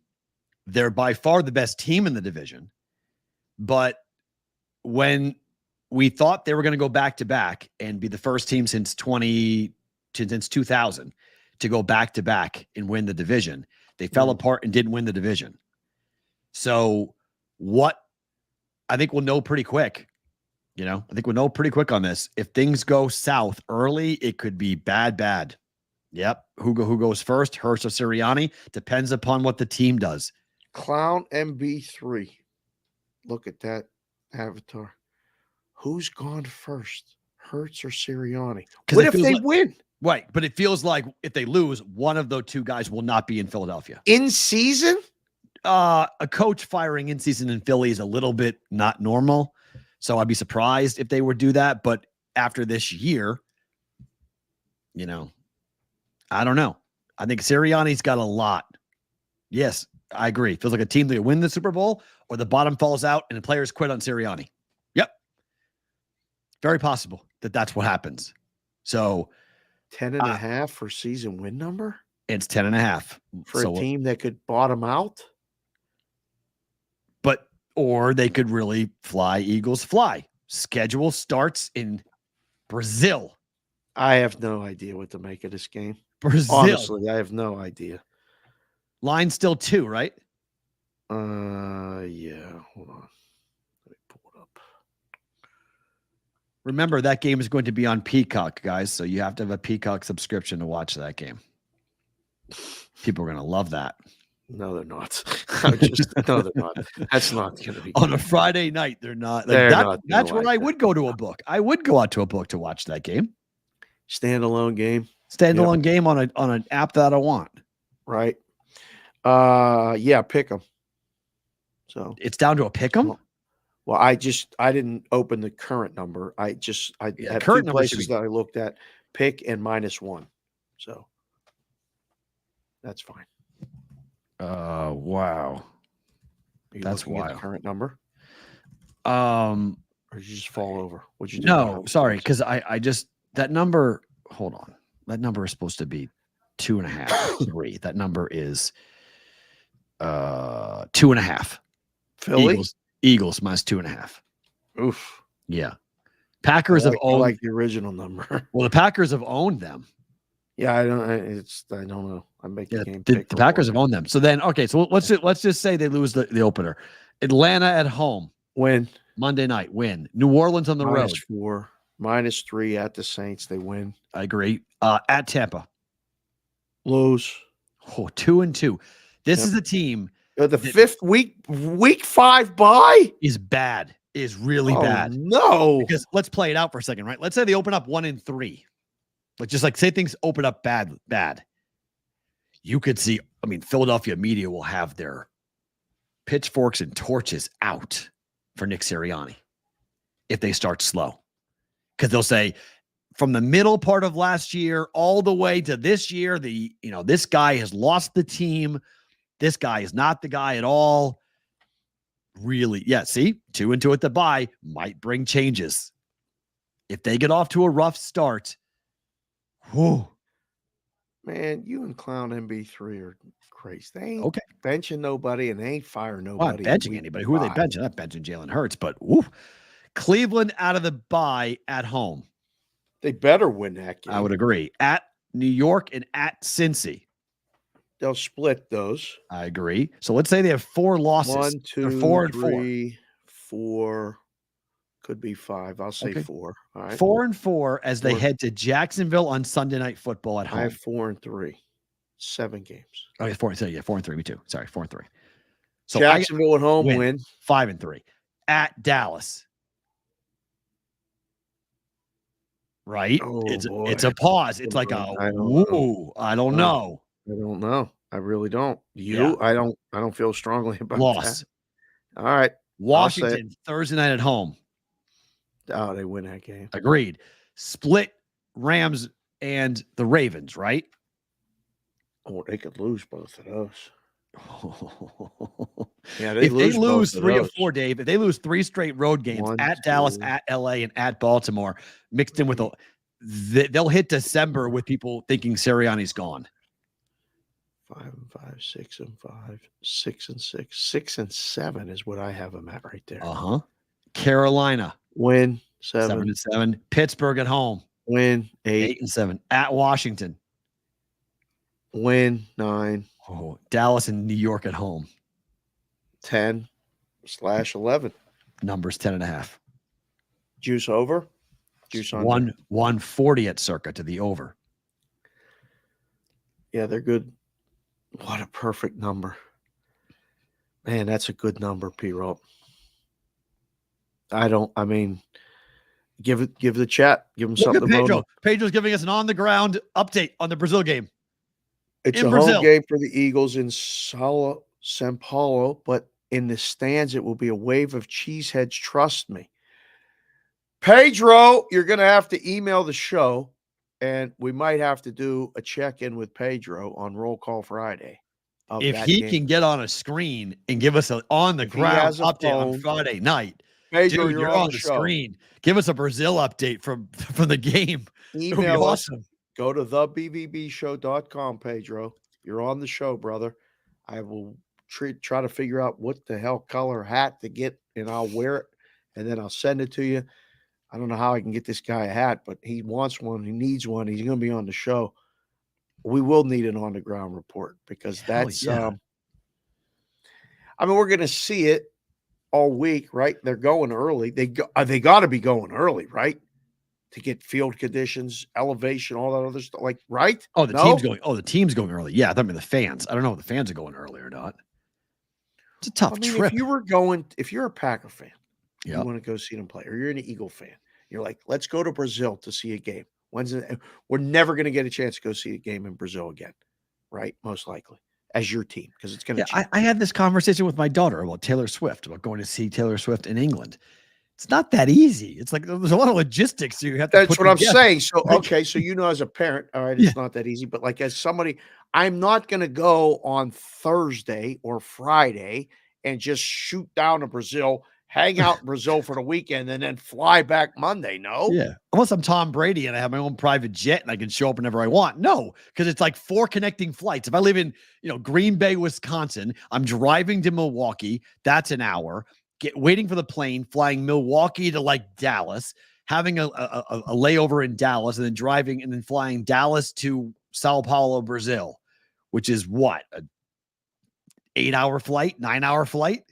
They're by far the best team in the division. But when we thought they were going to go back-to-back and be the first team since 2000 to go back-to-back and win the division, they fell apart and didn't win the division. So I think we'll know pretty quick. I think we'll know pretty quick on this. If things go south early, it could be bad. Yep. Who goes first? Hurts or Sirianni? Depends upon what the team does. Clown MB3. Look at that avatar. Who's gone first? Hurts or Sirianni? What if they win? Right. But it feels like if they lose, one of those two guys will not be in Philadelphia. In season? A coach firing in season in Philly is a little bit not normal. So I'd be surprised if they would do that. But after this year, I don't know. I think Sirianni's got a lot. Yes, I agree. Feels like a team that win the Super Bowl or the bottom falls out and the players quit on Sirianni. Yep. Very possible that that's what happens. So 10.5 for season win number? It's 10.5 for a team that could bottom out. Or they could really fly, Eagles fly. Schedule starts in Brazil. I have no idea what to make of this game. Brazil. Honestly, I have no idea. Line still 2, right? Yeah. Hold on. Let me pull it up. Remember, that game is going to be on Peacock, guys. So you have to have a Peacock subscription to watch that game. People are going to love that. No, they're not. No, they're not. That's not going to be on a Friday night. They're not. That's where I would go to a book. I would go out to a book to watch that game. Standalone game. Game on an app that I want. Right. Yeah, pick them. So it's down to a pick 'em. Well, I didn't open the current number. I had current places that I looked at, pick and -1. So that's fine. Wow. That's wild. The current number. Or did you just fall over? What'd you do? No, sorry, because I just that number. Hold on, that number is supposed to be 2.5, 3. That number is 2.5. Philly. Eagles -2.5. Oof. Yeah. Packers have I owned. like the original number. Well, the Packers have owned them. Yeah, I don't know. I make the game. The Packers have owned them. So then, okay, so let's just say they lose the opener. Atlanta at home. Win. Monday night, win. New Orleans on the road. -4, -3 at the Saints. They win. I agree. At Tampa. Lose. Oh, 2-2. This is a team. The fifth week 5 bye is bad. Is really bad. No. Because let's play it out for a second, right? Let's say they open up 1-3. Like just like say things open up bad. You could see, I mean, Philadelphia media will have their pitchforks and torches out for Nick Sirianni if they start slow. Because they'll say from the middle part of last year all the way to this year, this guy has lost the team. This guy is not the guy at all. Really, yeah, see, 2-2 at the bye might bring changes. If they get off to a rough start, whew. Man, you and Clown MB3 are crazy. They ain't Okay. benching nobody and they ain't firing Well, nobody. not benching anybody. Who are they benching? Not benching Jalen Hurts, but woo. Cleveland out of the bye at home. They better win that game. I would agree. At New York and at Cincy. They'll split those. I agree. So let's say they have 4 losses. 1, 2, They're 4 and 3, 4. Could be 5. I'll say Okay. 4. All right. 4 and 4 as they head to Jacksonville on Sunday Night Football at home. I have 4 and 3. 7 games. Oh, yeah, 4 and 3. Me too. Sorry, 4 and 3. So Jacksonville at home win. 5 and 3. At Dallas. Right? Oh, it's a pause. It's like a I don't know. woo. I don't know. I don't know. I really don't. Yeah. I don't feel strongly about Loss. that. All right. Washington Thursday night at home. Oh, they win that game. Agreed. Split Rams and the Ravens, right? Oh, they could lose both of those. Yeah, If they lose both of 3 or those. 4, Dave, if they lose 3 straight road games 1, at Dallas, 2. at LA, and at Baltimore, mixed in with they'll hit December with people thinking Sirianni's gone. 5 and 5, 6 and 5, 6 and 6, 6 and 7 is what I have them at right there. Carolina Win 7, 7 and 7. Pittsburgh at home win 8, 8 and 7. At Washington, win 9, Dallas and New York at home. 10/11. Numbers 10.5. Juice over. Juice on 140 at circa to the over. Yeah, they're good. What a perfect number. Man, that's a good number, P-Roll. Give the chat. Give them something to vote on. Pedro's giving us an on-the-ground update on the Brazil game. It's in a Brazil. home game for the Eagles in Sao Paulo, but in the stands, it will be a wave of cheeseheads. Trust me. Pedro, you're going to have to email the show, and we might have to do a check-in with Pedro on Roll Call Friday. If he can get on a screen and give us an on-the-ground update on Friday night, Pedro, dude, you're on the screen. Give us a Brazil update from the game. Email us. Awesome. Go to thebvbshow.com, Pedro. You're on the show, brother. I will try to figure out what the hell color hat to get, and I'll wear it, and then I'll send it to you. I don't know how I can get this guy a hat, but he wants one. He needs one. He's going to be on the show. We will need an on-the-ground report because that's we're going to see it all week, right? They're going early. They got to be going early, right? To get field conditions, elevation, all that other stuff, like, right? Oh, the team's going early. Yeah, I mean the fans. I don't know if the fans are going early or not. It's a tough trip. If you're a Packer fan, you want to go see them play, or you're an Eagle fan, you're like, let's go to Brazil to see a game. We're never going to get a chance to go see a game in Brazil again, right? Most likely, as your team, because it's going to. I had this conversation with my daughter about Taylor Swift, about going to see Taylor Swift in England. It's not that easy. It's like there's a lot of logistics you have to. That's what I'm saying. So okay, so as a parent, all right, it's not that easy. But like as somebody, I'm not going to go on Thursday or Friday and just shoot down to Brazil, hang out in Brazil for the weekend, and then fly back Monday. No. Yeah. Unless I'm Tom Brady and I have my own private jet and I can show up whenever I want. No, because it's like 4 connecting flights. If I live in Green Bay, Wisconsin, I'm driving to Milwaukee. That's an hour. waiting for the plane, flying Milwaukee to like Dallas, having a layover in Dallas, and then driving and then flying Dallas to Sao Paulo, Brazil, which is what, a 8-hour flight, 9-hour flight?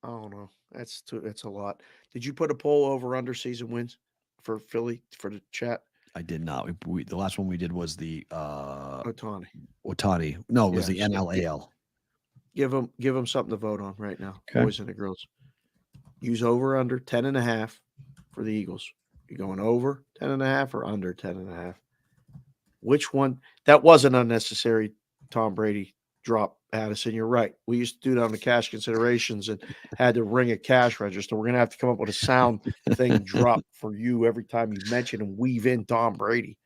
I don't know. That's a lot. Did you put a poll over under season wins for Philly for the chat? I did not. The last one we did was the Ohtani. No, it was the so NLAL. Give them something to vote on right now, Okay. boys and the girls. Use over under 10.5 for the Eagles. You going over 10.5 or under 10.5? Which one? That was an unnecessary Tom Brady drop, Addison. You're right. We used to do that on the cash considerations and had to ring a cash register. We're going to have to come up with a sound thing drop for you every time you mention and weave in Tom Brady.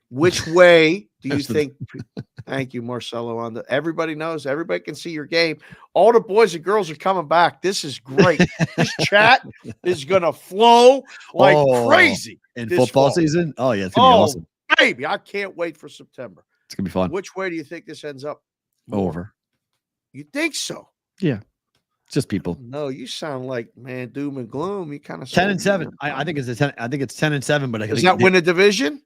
Which way do you think? Thank you, Marcelo. Everybody knows. Everybody can see your game. All the boys and girls are coming back. This is great. This chat is going to flow like crazy in football season. Oh yeah, it's going to be awesome. Baby, I can't wait for September. It's going to be fun. Which way do you think this ends up? Over. You think so? Yeah. It's just people. No, you sound like, man, doom and gloom. You kind of 10-7. I think it's a 10. I think it's 10-7, but does that win a division?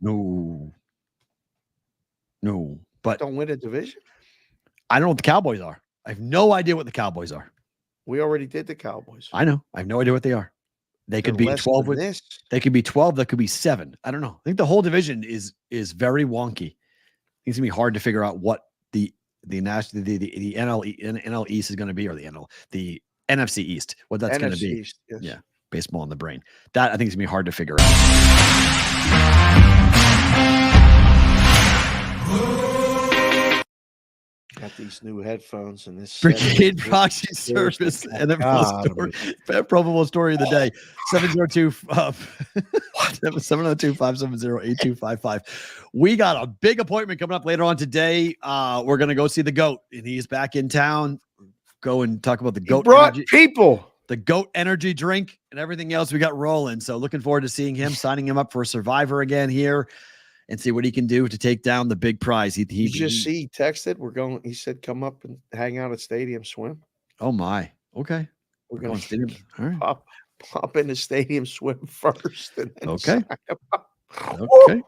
No, but don't win a division. I don't know what the Cowboys are. I have no idea what the Cowboys are. We already did the Cowboys. I know. I have no idea what they are. They could be 12 with this. They could be 12. That could be 7. I don't know. I think the whole division is very wonky. It's gonna be hard to figure out what the NL East is going to be, or the NFC East, what that's going to be. East, yes. Yeah, baseball in the brain. That I think is gonna be hard to figure out. Got these new headphones and this Brigade Proxy Service and probable story of the day 702-570-8255. We got a big appointment coming up later on today. We're gonna go see the GOAT, and he's back in town. Go and talk about the GOAT. Brought people, the GOAT energy drink, and everything else we got rolling. So looking forward to seeing him, signing him up for a Survivor again here, and see what he can do to take down the big prize. He texted. We're going. He said, "Come up and hang out at Stadium Swim." Oh my. Okay. We're going to all right. pop in the Stadium Swim first. And then okay. Okay.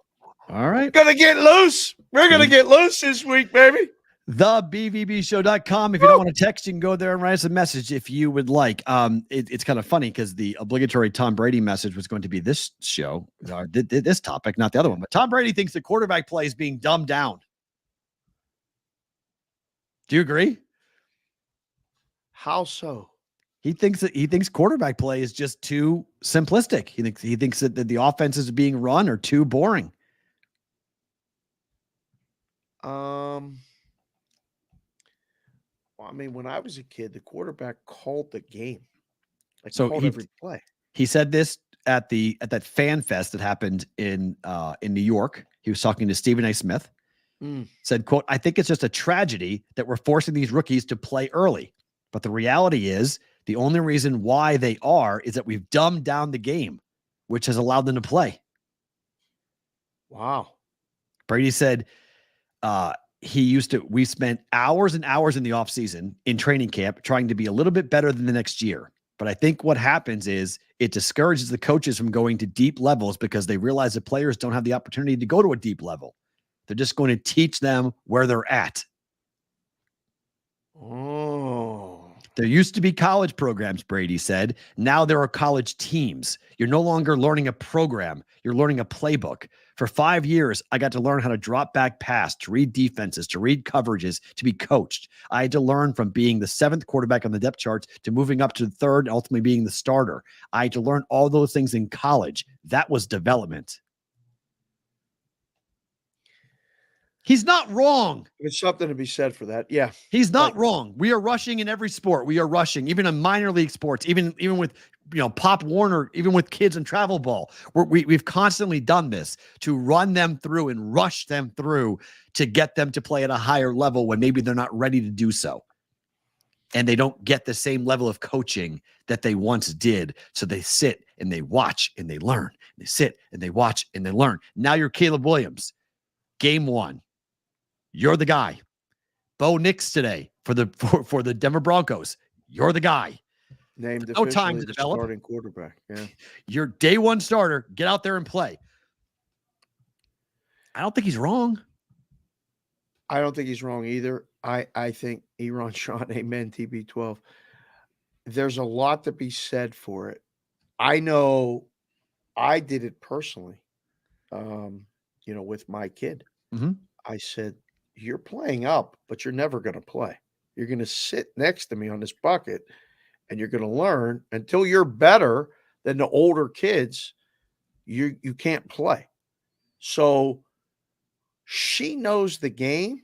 All right. We're gonna get loose. We're gonna get loose this week, baby. TheBVBShow.com. If you don't want to text, you can go there and write us a message if you would like. It's kind of funny because the obligatory Tom Brady message was going to be this show, this topic, not the other one. But Tom Brady thinks the quarterback play is being dumbed down. Do you agree? How so? He thinks quarterback play is just too simplistic. He thinks that the offenses being run are too boring. Well, I mean, when I was a kid, the quarterback called the game. Called every play. He said this at that fan fest that happened in New York. He was talking to Stephen A. Smith. Said, quote, "I think it's just a tragedy that we're forcing these rookies to play early. But the reality is the only reason why they are is that we've dumbed down the game, which has allowed them to play." Wow. Brady said, we spent hours and hours in the offseason in training camp trying to be a little bit better than the next year. But I think what happens is it discourages the coaches from going to deep levels because they realize the players don't have the opportunity to go to a deep level. They're just going to teach them where they're at. Oh. There used to be college programs, Brady said. Now there are college teams. You're no longer learning a program. You're learning a playbook. For 5 years, I got to learn how to drop back pass, to read defenses, to read coverages, to be coached. I had to learn from being the 7th quarterback on the depth charts to moving up to the 3rd, and ultimately being the starter. I had to learn all those things in college. That was development. He's not wrong. There's something to be said for that. Yeah. He's not wrong. We are rushing in every sport. We are rushing, even in minor league sports, even with, Pop Warner, even with kids and travel ball. We've constantly done this to run them through and rush them through to get them to play at a higher level when maybe they're not ready to do so. And they don't get the same level of coaching that they once did. So they sit and they watch and they learn. They sit and they watch and they learn. Now you're Caleb Williams. Game 1. You're the guy. Bo Nix today for the Denver Broncos. You're the guy. Named No time officially to the develop. starting quarterback. Yeah. You're day one starter. Get out there and play. I don't think he's wrong. I don't think he's wrong either. I think Eron Sean, amen, TB12. There's a lot to be said for it. I know I did it personally, with my kid. Mhm. I said, you're playing up, but you're never going to play. You're going to sit next to me on this bucket, and you're going to learn until you're better than the older kids. You can't play. So she knows the game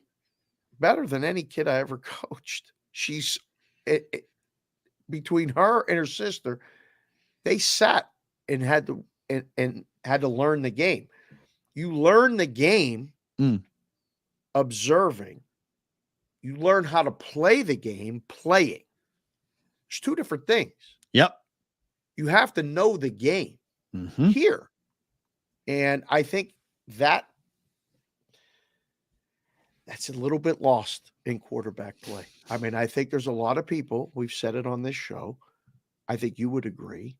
better than any kid I ever coached. She's between her and her sister, they sat and had to learn the game. You learn the game observing. You learn how to play the game playing. There's two different things. Yep. You have to know the game here. And I think that's a little bit lost in quarterback play. I mean, I think there's a lot of people, we've said it on this show, I think you would agree.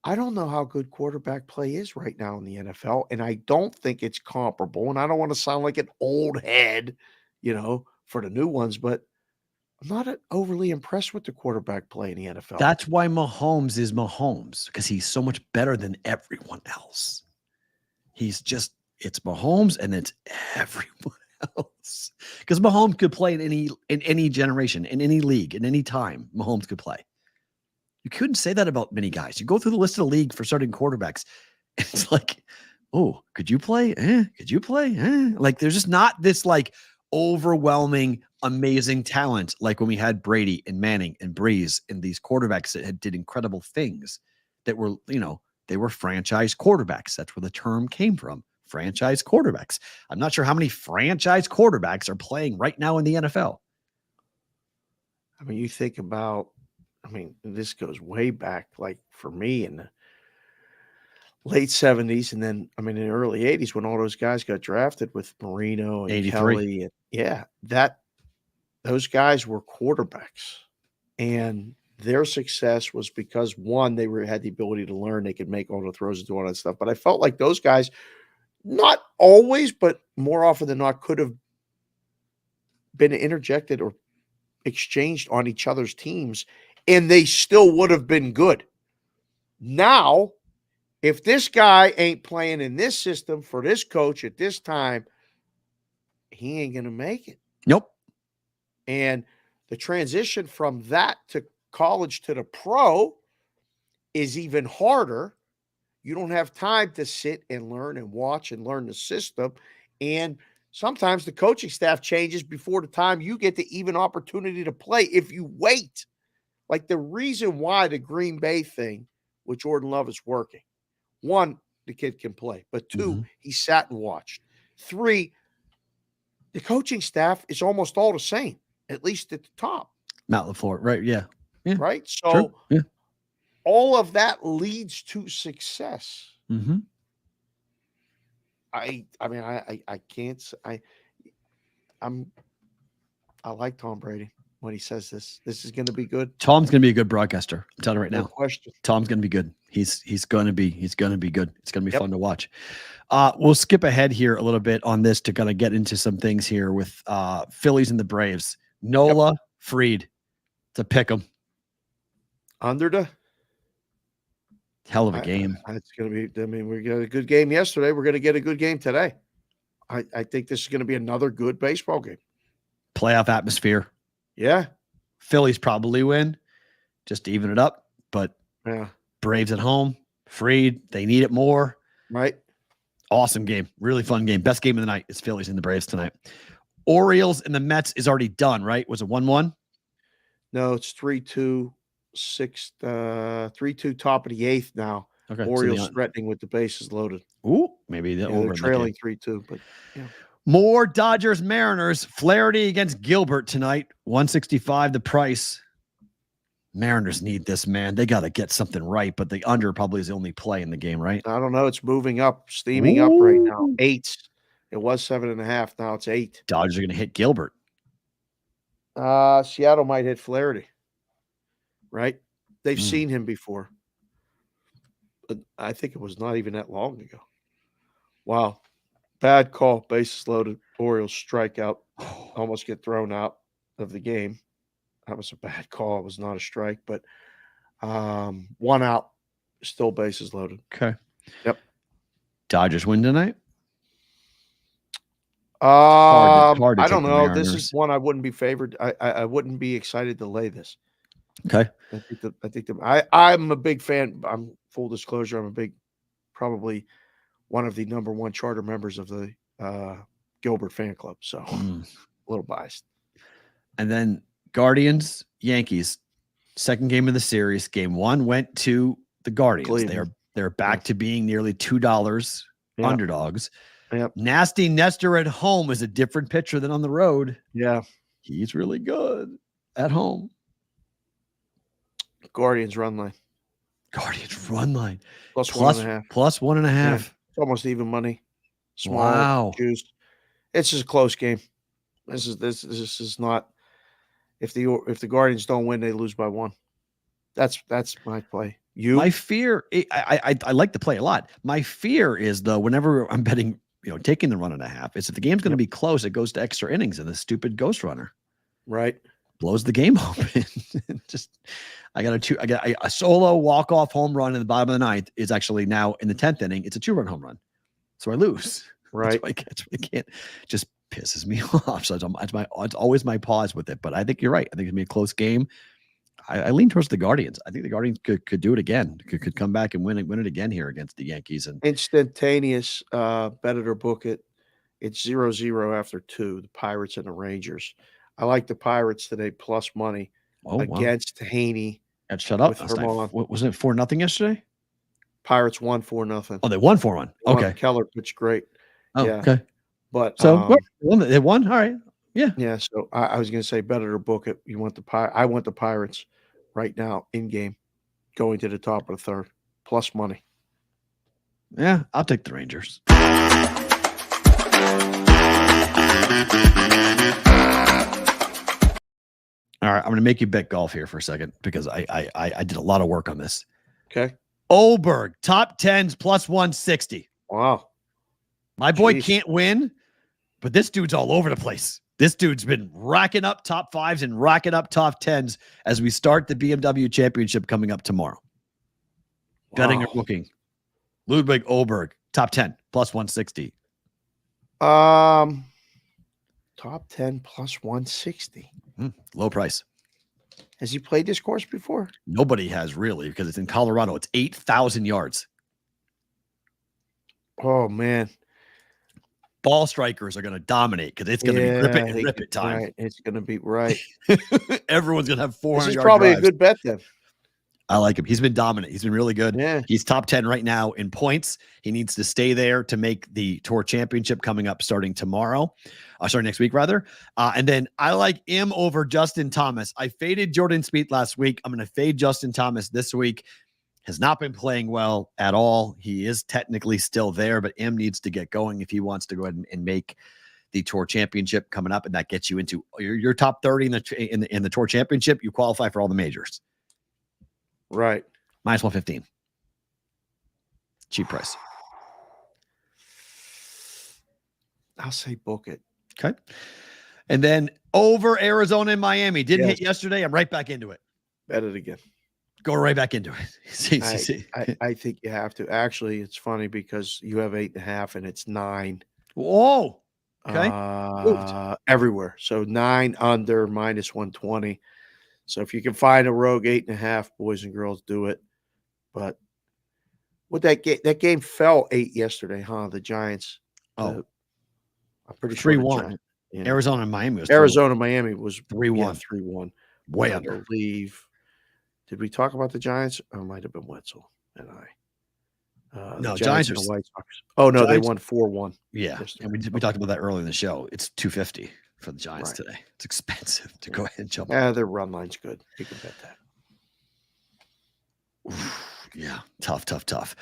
I don't know how good quarterback play is right now in the NFL, and I don't think it's comparable. And I don't want to sound like an old head, for the new ones, but I'm not overly impressed with the quarterback play in the NFL. That's why Mahomes is Mahomes, because he's so much better than everyone else. It's Mahomes and it's everyone else. Because Mahomes could play in any generation, in any league, in any time. Mahomes could play. You couldn't say that about many guys. You go through the list of the league for starting quarterbacks, and it's like, oh, could you play? Could you play? Like, there's just not this like overwhelming, amazing talent like when we had Brady and Manning and Breeze and these quarterbacks that did incredible things that were, they were franchise quarterbacks. That's where the term came from. Franchise quarterbacks. I'm not sure how many franchise quarterbacks are playing right now in the NFL. I mean, you think about, this goes way back, like for me in the late 70s. And then, in the early 80s when all those guys got drafted with Marino and 83. Kelly. And those guys were quarterbacks. And their success was because, one, they had the ability to learn. They could make all the throws and do all that stuff. But I felt like those guys, not always, but more often than not, could have been interjected or exchanged on each other's teams, and they still would have been good. Now, if this guy ain't playing in this system for this coach at this time, he ain't going to make it. Nope. And the transition from that to college to the pro is even harder. You don't have time to sit and learn and watch and learn the system. And sometimes the coaching staff changes before the time you get the even opportunity to play if you wait. Like the reason why the Green Bay thing with Jordan Love is working. One, the kid can play. But two, he sat and watched. Three, the coaching staff is almost all the same, at least at the top. Matt LaFleur, right? Yeah. Right? So sure. all of that leads to success. Mm-hmm. I like Tom Brady when he says this. This is going to be good. Tom's going to be a good broadcaster. I'm telling you right now. No question. Tom's going to be good. He's going to be good. It's going to be fun to watch. We'll skip ahead here a little bit on this to kind of get into some things here with Phillies and the Braves. Nola Freed to pick them. Under the hell of a game. It's going to be. We got a good game yesterday. We're going to get a good game today. I think this is going to be another good baseball game. Playoff atmosphere. Yeah. Phillies probably win just to even it up, but yeah. Braves at home, Freed, they need it more. Right. Awesome game. Really fun game. Best game of the night is Phillies and the Braves tonight. Orioles and the Mets is already done, right? Was it 1-1? No, it's 3-2, 3-2 top of the eighth now. Okay. Orioles threatening with the bases loaded. Ooh, maybe they're trailing 3-2, but yeah. More Dodgers Mariners. Flaherty against Gilbert tonight. 165 the price. Mariners need this, man. They got to get something right, but the under probably is the only play in the game, right? I don't know. It's moving up, steaming up right now. 8. It was 7.5. Now it's 8. Dodgers are going to hit Gilbert. Seattle might hit Flaherty. right? They've seen him before. But I think it was not even that long ago. Wow. Bad call. Bases loaded. Orioles strikeout. Almost get thrown out of the game. That was a bad call. It was not a strike, but 1 out. Still bases loaded. Okay. Yep. Dodgers win tonight? I hard to don't take the know. This Mariners. is one I wouldn't be favored. I wouldn't be excited to lay this. Okay. I'm a big fan. I'm full disclosure. Probably one of the number one charter members of the Gilbert fan club. So a little biased. And then Guardians, Yankees, second game of the series. Game 1 went to the Guardians. Cleveland. They're back to being nearly $2 underdogs. Yep. Nasty Nestor at home is a different pitcher than on the road. Yeah. He's really good at home. Guardians run line. Guardians run line. Plus 1.5. Plus 1.5. Yeah. It's almost even money. Small. Wow. Juiced. It's just a close game. This is not. If the Guardians don't win, they lose by 1. That's my play. My fear, I like the play a lot. My fear is, though, whenever I'm betting, taking the 1.5, is if the game's going to be close, it goes to extra innings, and the stupid ghost runner, right, blows the game open. I got a solo walk-off home run in the bottom of the 9th is actually now in the 10th inning. It's a 2-run home run, so I lose. Right, that's why I can't. Just pisses me off. So it's always my pause with it. But I think you're right. I think it's gonna be a close game. I lean towards the Guardians. I think the Guardians could do it again. Could come back and win it again here against the Yankees. And instantaneous, bet it or book it. It's 0-0 after 2. The Pirates and the Rangers. I like the Pirates today plus money against Haney. And shut up. Wasn't it 4-0 yesterday? Pirates won 4-0. Oh, they won 4-1. Okay. Keller pitched great. Oh, yeah. Okay. But so they won. All right. Yeah. Yeah. So I was going to say bet it or book it. You want I want the Pirates right now in game, going to the top of the 3rd, plus money. Yeah, I'll take the Rangers. All right, I'm going to make you bet golf here for a second because I did a lot of work on this. Okay. Oberg, top 10s plus 160. Wow. My boy can't win, but this dude's all over the place. This dude's been racking up top 5s and racking up top 10s as we start the BMW Championship coming up tomorrow. Wow. Betting or booking. Ludwig Oberg, top 10 plus 160. Top 10 plus 160. Low price. Has he played this course before? Nobody has really because it's in Colorado. It's 8,000 yards. Oh, man. Ball strikers are going to dominate because it's going to be rip it and rip it time. Right. It's going to be right. Everyone's going to have 400 This is yard probably drives. a good bet then. I like him. He's been dominant. He's been really good. Yeah. He's top 10 right now in points. He needs to stay there to make the Tour Championship coming up starting tomorrow. Starting next week, rather. And then I like him over Justin Thomas. I faded Jordan Spieth last week. I'm going to fade Justin Thomas this week. Has not been playing well at all. He is technically still there, but M needs to get going if he wants to go ahead and make the Tour Championship coming up, and that gets you into your top 30 in the Tour Championship. You qualify for all the majors. Right. Minus 115. Cheap price. I'll say book it. Okay. And then over Arizona and Miami. Didn't Yes. hit yesterday. I'm right back into it. Bet it again. Go right back into it. I think you have to. Actually, it's funny because you have 8.5 and it's 9. Whoa. Okay. Everywhere. So 9 under minus 120. So if you can find a rogue 8.5, boys and girls, do it. But what that game fell 8 yesterday, huh? The Giants. Oh, I'm pretty sure 3-1. Arizona and Miami was Miami was 3-1. 3-1. Way I under. believe. Did we talk about the Giants? Or it might have been Wetzel and I. No, the Giants and are the White Sox. Oh no, Giants, they won 4-1. Yeah, yesterday. and we talked about that earlier in the show. It's $250 for the Giants today. It's expensive to go ahead and jump. Yeah, their run line's good. You can bet that. Oof, yeah, tough.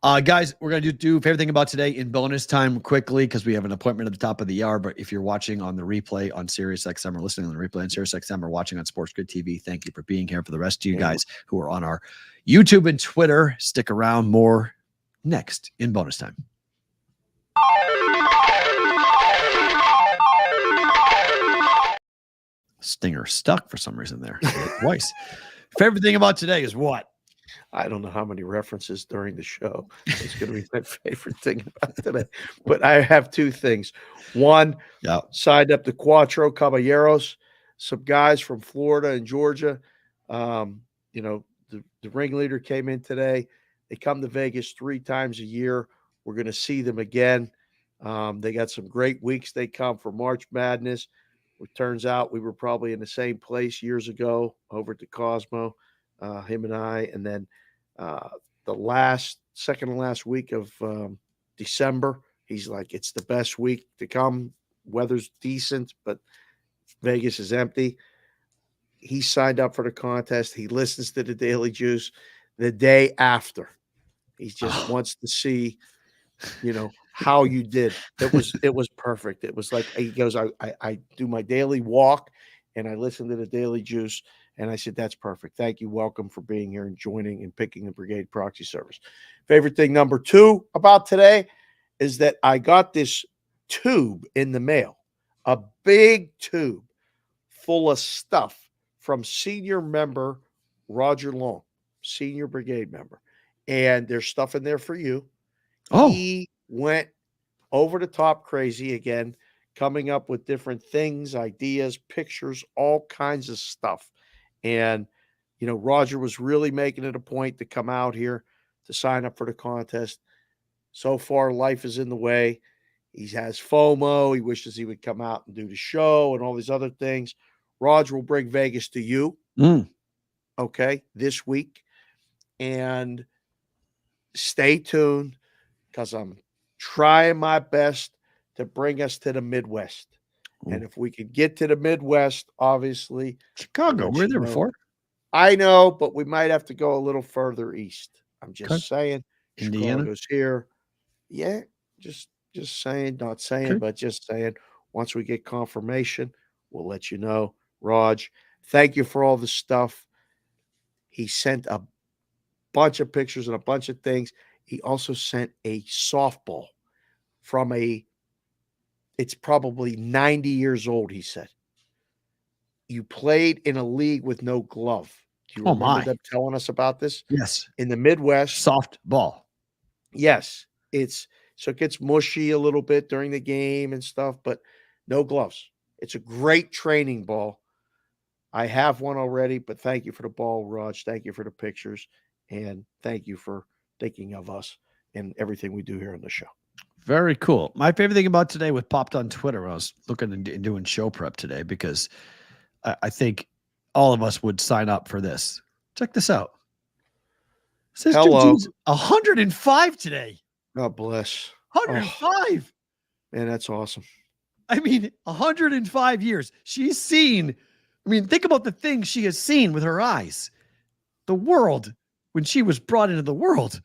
Guys, we're going to do favorite thing about today in bonus time quickly because we have an appointment at the top of the hour. But if you're watching on the replay on SiriusXM or listening on the replay on SiriusXM or watching on SportsGrid TV, thank you for being here. For the rest of you guys who are on our YouTube and Twitter, stick around. More next in bonus time. Stinger stuck for some reason there. Twice. Favorite thing about today is what? I don't know how many references during the show. It's going to be my favorite thing about today. But I have two things. One, signed up to Cuatro Caballeros, some guys from Florida and Georgia. The ringleader came in today. They come to Vegas 3 times a year. We're going to see them again. They got some great weeks. They come for March Madness. It turns out we were probably in the same place years ago over at the Cosmo, him and I. And then the second to last week of December, he's like, it's the best week to come. Weather's decent, but Vegas is empty. He signed up for the contest. He listens to the Daily Juice the day after. He just wants to see, how you did. It was perfect. It was like, he goes, I do my daily walk and I listen to the Daily Juice. And I said, that's perfect. Thank you. Welcome for being here and joining and picking the Brigade Proxy Service. Favorite thing number 2 about today is that I got this tube in the mail, a big tube full of stuff from senior member Roger Long, senior Brigade member. And there's stuff in there for you. Oh. He went over the top crazy again, coming up with different things, ideas, pictures, all kinds of stuff. And, Roger was really making it a point to come out here to sign up for the contest. So far, life is in the way. He has FOMO. He wishes he would come out and do the show and all these other things. Roger will bring Vegas to you, okay, this week. And stay tuned because I'm trying my best to bring us to the Midwest. And if we could get to the Midwest, obviously. Chicago, we were there before. I know, but we might have to go a little further east. I'm just saying. Indiana? Chicago's here. Yeah, just saying, not saying, but just saying. Once we get confirmation, we'll let you know. Raj, thank you for all the stuff. He sent a bunch of pictures and a bunch of things. He also sent a softball from it's probably 90 years old, he said. You played in a league with no glove. Do you remember them telling us about this? Yes. In the Midwest. Soft ball. Yes. So it gets mushy a little bit during the game and stuff, but no gloves. It's a great training ball. I have one already, but thank you for the ball, Raj. Thank you for the pictures. And thank you for thinking of us and everything we do here on the show. Very cool. My favorite thing about today was popped on Twitter when I was looking and doing show prep today because I think all of us would sign up for this. Check this out. It says Hello. 105 today. God bless. 105. Man, that's awesome. I mean, 105 years. She's seen, think about the things she has seen with her eyes. The world, when she was brought into the world,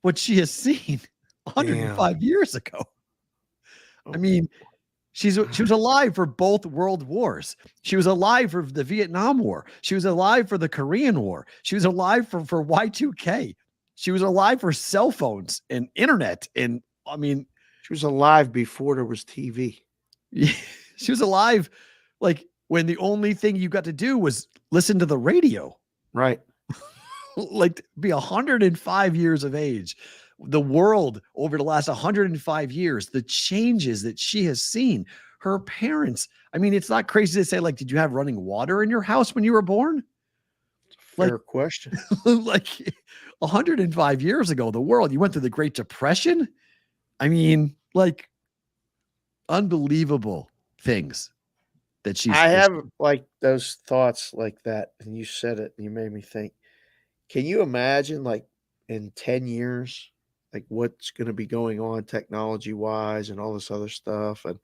what she has seen 105 years ago. She was alive for both world wars. She was alive for the Vietnam War. She was alive for the Korean War. She was alive for Y2K. She was alive for cell phones and internet. And she was alive before there was TV. She was alive like when the only thing you got to do was listen to the radio. Right. Like be 105 years of age. The world over the last 105 years, the changes that she has seen, her parents. It's not crazy to say, like, did you have running water in your house when you were born? Fair question. Like 105 years ago, the world, you went through the Great Depression. Like unbelievable things that I have like those thoughts like that. And you said it and you made me think, can you imagine like in 10 years, like what's going to be going on technology wise and all this other stuff. And,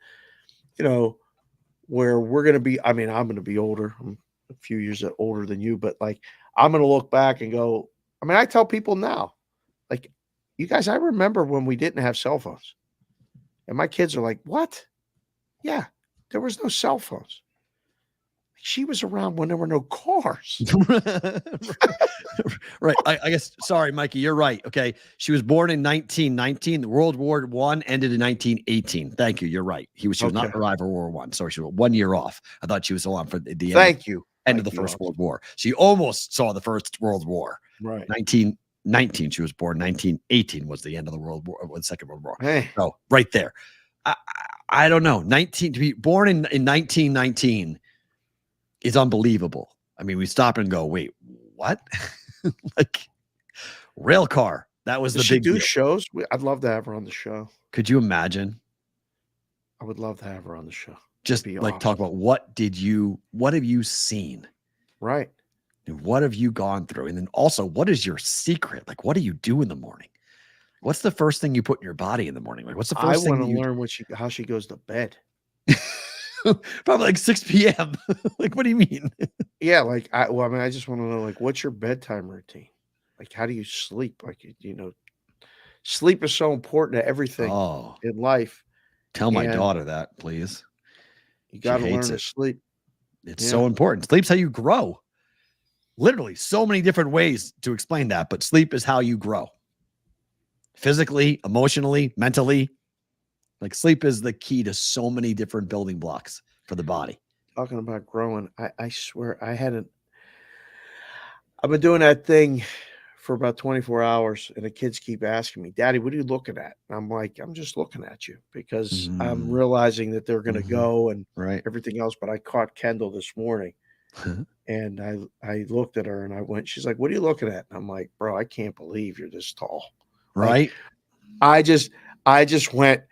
where we're going to be, I'm going to be older. I'm a few years older than you, but like, I'm going to look back and go, I tell people now, like, You guys, I remember when we didn't have cell phones. And my kids are like, what? Yeah, there was no cell phones. She was around when there were no cars. Right. I guess, sorry, Mikey, you're right. Okay. She was born in 1919. World War I ended in 1918. Thank you. You're right. She was not alive for World War I. Sorry, she was 1 year off. I thought she was still on for the end of the First World War. She almost saw the First World War. Right. 1919, she was born. 1918 was the end of the World War, the Second World War. Hey. So right there. I don't know. To be born in 1919 is unbelievable. I mean, we stop and go, wait, what? Like rail car. That was the big deal. Shows. I'd love to have her on the show. Could you imagine? I would love to have her on the show. Just like talk about what have you seen? Right. And what have you gone through? And then also, what is your secret? Like, what do you do in the morning? What's the first thing you put in your body in the morning? Like, what's the first thing? I want to learn how she goes to bed. Probably like 6 p.m. Like, what do you mean? Yeah, like I just want to know, like, what's your bedtime routine? Like, how do you sleep? Like, sleep is so important to everything in life. Tell my daughter that, please. You got to learn to sleep. It's so important. Sleep's how you grow. Literally, so many different ways to explain that, but sleep is how you grow. Physically, emotionally, mentally. Like, sleep is the key to so many different building blocks for the body. Talking about growing, I swear I've been doing that thing for about 24 hours, and the kids keep asking me, Daddy, what are you looking at? And I'm like, I'm just looking at you because I'm realizing that they're going to go and everything else. But I caught Kendall this morning and I looked at her and she's like, what are you looking at? And I'm like, bro, I can't believe you're this tall. Right. Like, I just went,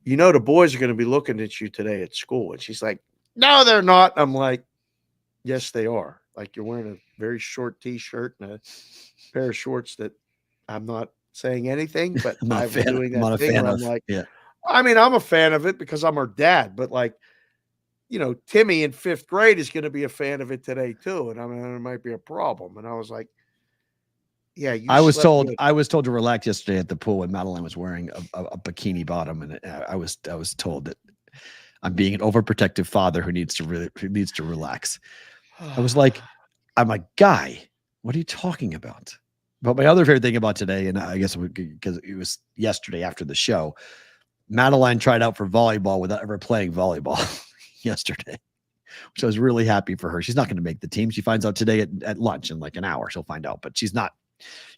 the boys are going to be looking at you today at school. And she's like, no, they're not. I'm like, yes, they are. Like, you're wearing a very short T-shirt and a pair of shorts that I'm not saying anything, but I've been doing that thing where I'm like, I mean, I'm a fan of it because I'm her dad, but like, Timmy in 5th grade is going to be a fan of it today too. And I mean, there might be a problem. And I was like, yeah, I was told to relax yesterday at the pool when Madeline was wearing a bikini bottom, and I was told that I'm being an overprotective father who needs to relax. I was like, I'm a guy. What are you talking about? But my other favorite thing about today, and I guess because it was yesterday after the show, Madeline tried out for volleyball without ever playing volleyball yesterday, which I was really happy for her. She's not going to make the team. She finds out today at lunch in like an hour. She'll find out, but she's not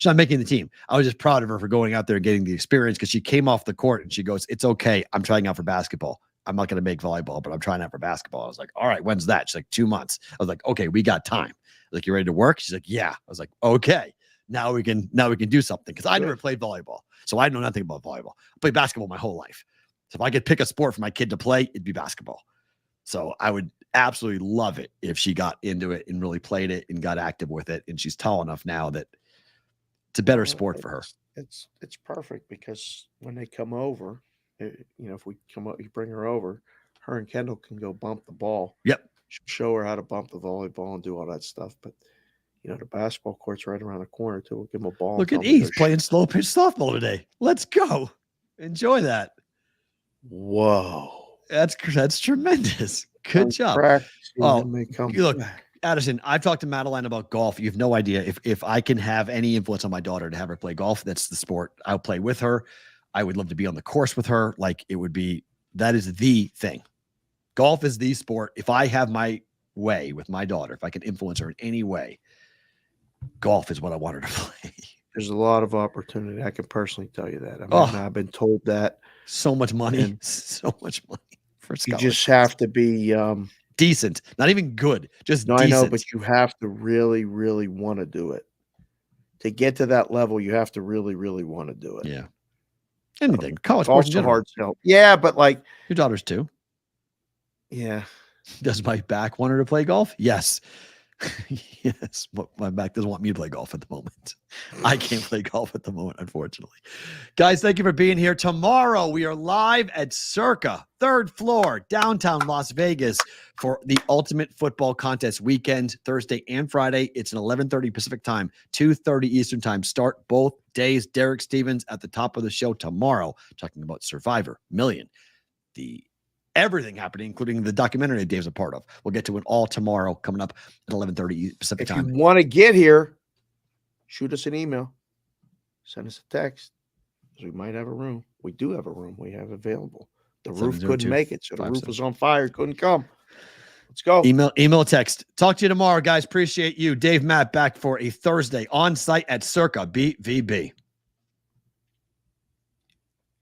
making the team. I was just proud of her for going out there and getting the experience because she came off the court and she goes, it's okay. I'm trying out for basketball. I'm not going to make volleyball, but I'm trying out for basketball. I was like, all right, when's that? She's like, 2 months. I was like, okay, we got time. Like, you ready to work? She's like, yeah. I was like, okay, now we can do something. Cause I never played volleyball. So I know nothing about volleyball. I played basketball my whole life. So if I could pick a sport for my kid to play, it'd be basketball. So I would absolutely love it if she got into it and really played it and got active with it. And she's tall enough now that it's a better sport for her. It's perfect because when they come over, if we come up, you bring her over, her and Kendall can go bump the ball. Yep. Show her how to bump the volleyball and do all that stuff. But, the basketball court's right around the corner too. We'll give him a ball. Look at East playing slow pitch softball today. Let's go. Enjoy that. Whoa. That's tremendous. Good job. Look, Addison, I've talked to Madeline about golf. You have no idea if I can have any influence on my daughter to have her play golf. That's the sport I'll play with her. I would love to be on the course with her. Like, that is the thing. Golf is the sport. If I have my way with my daughter, if I can influence her in any way, golf is what I want her to play. There's a lot of opportunity. I can personally tell you that. I mean, I've been told that. So much money. So much money for scholarships. You just have to be decent, not even good, just decent. I know, but you have to really, really want to do it. To get to that level, you have to really, really want to do it. Yeah. Anything. College sports in general. Hard sell. Yeah, but like your daughters too. Yeah. Does my back want her to play golf? Yes. Yes, but my back doesn't want me to play golf at the moment. I can't play golf at the moment, unfortunately. Guys, thank you for being here. Tomorrow, we are live at Circa, 3rd floor, downtown Las Vegas for the Ultimate Football Contest weekend, Thursday and Friday. It's an 11:30 Pacific time, 2:30 Eastern time. Start both days. Derek Stevens at the top of the show tomorrow, talking about Survivor, Million, everything happening, including the documentary Dave's a part of. We'll get to it all tomorrow, coming up at 11:30 Pacific time. If you want to get here, shoot us an email, send us a text, because we might have a room. We do have a room we have available. The roof couldn't make it, so the roof was on fire, couldn't come. Let's go. Email, text. Talk to you tomorrow, guys. Appreciate you. Dave, Matt, back for a Thursday on site at Circa BVB.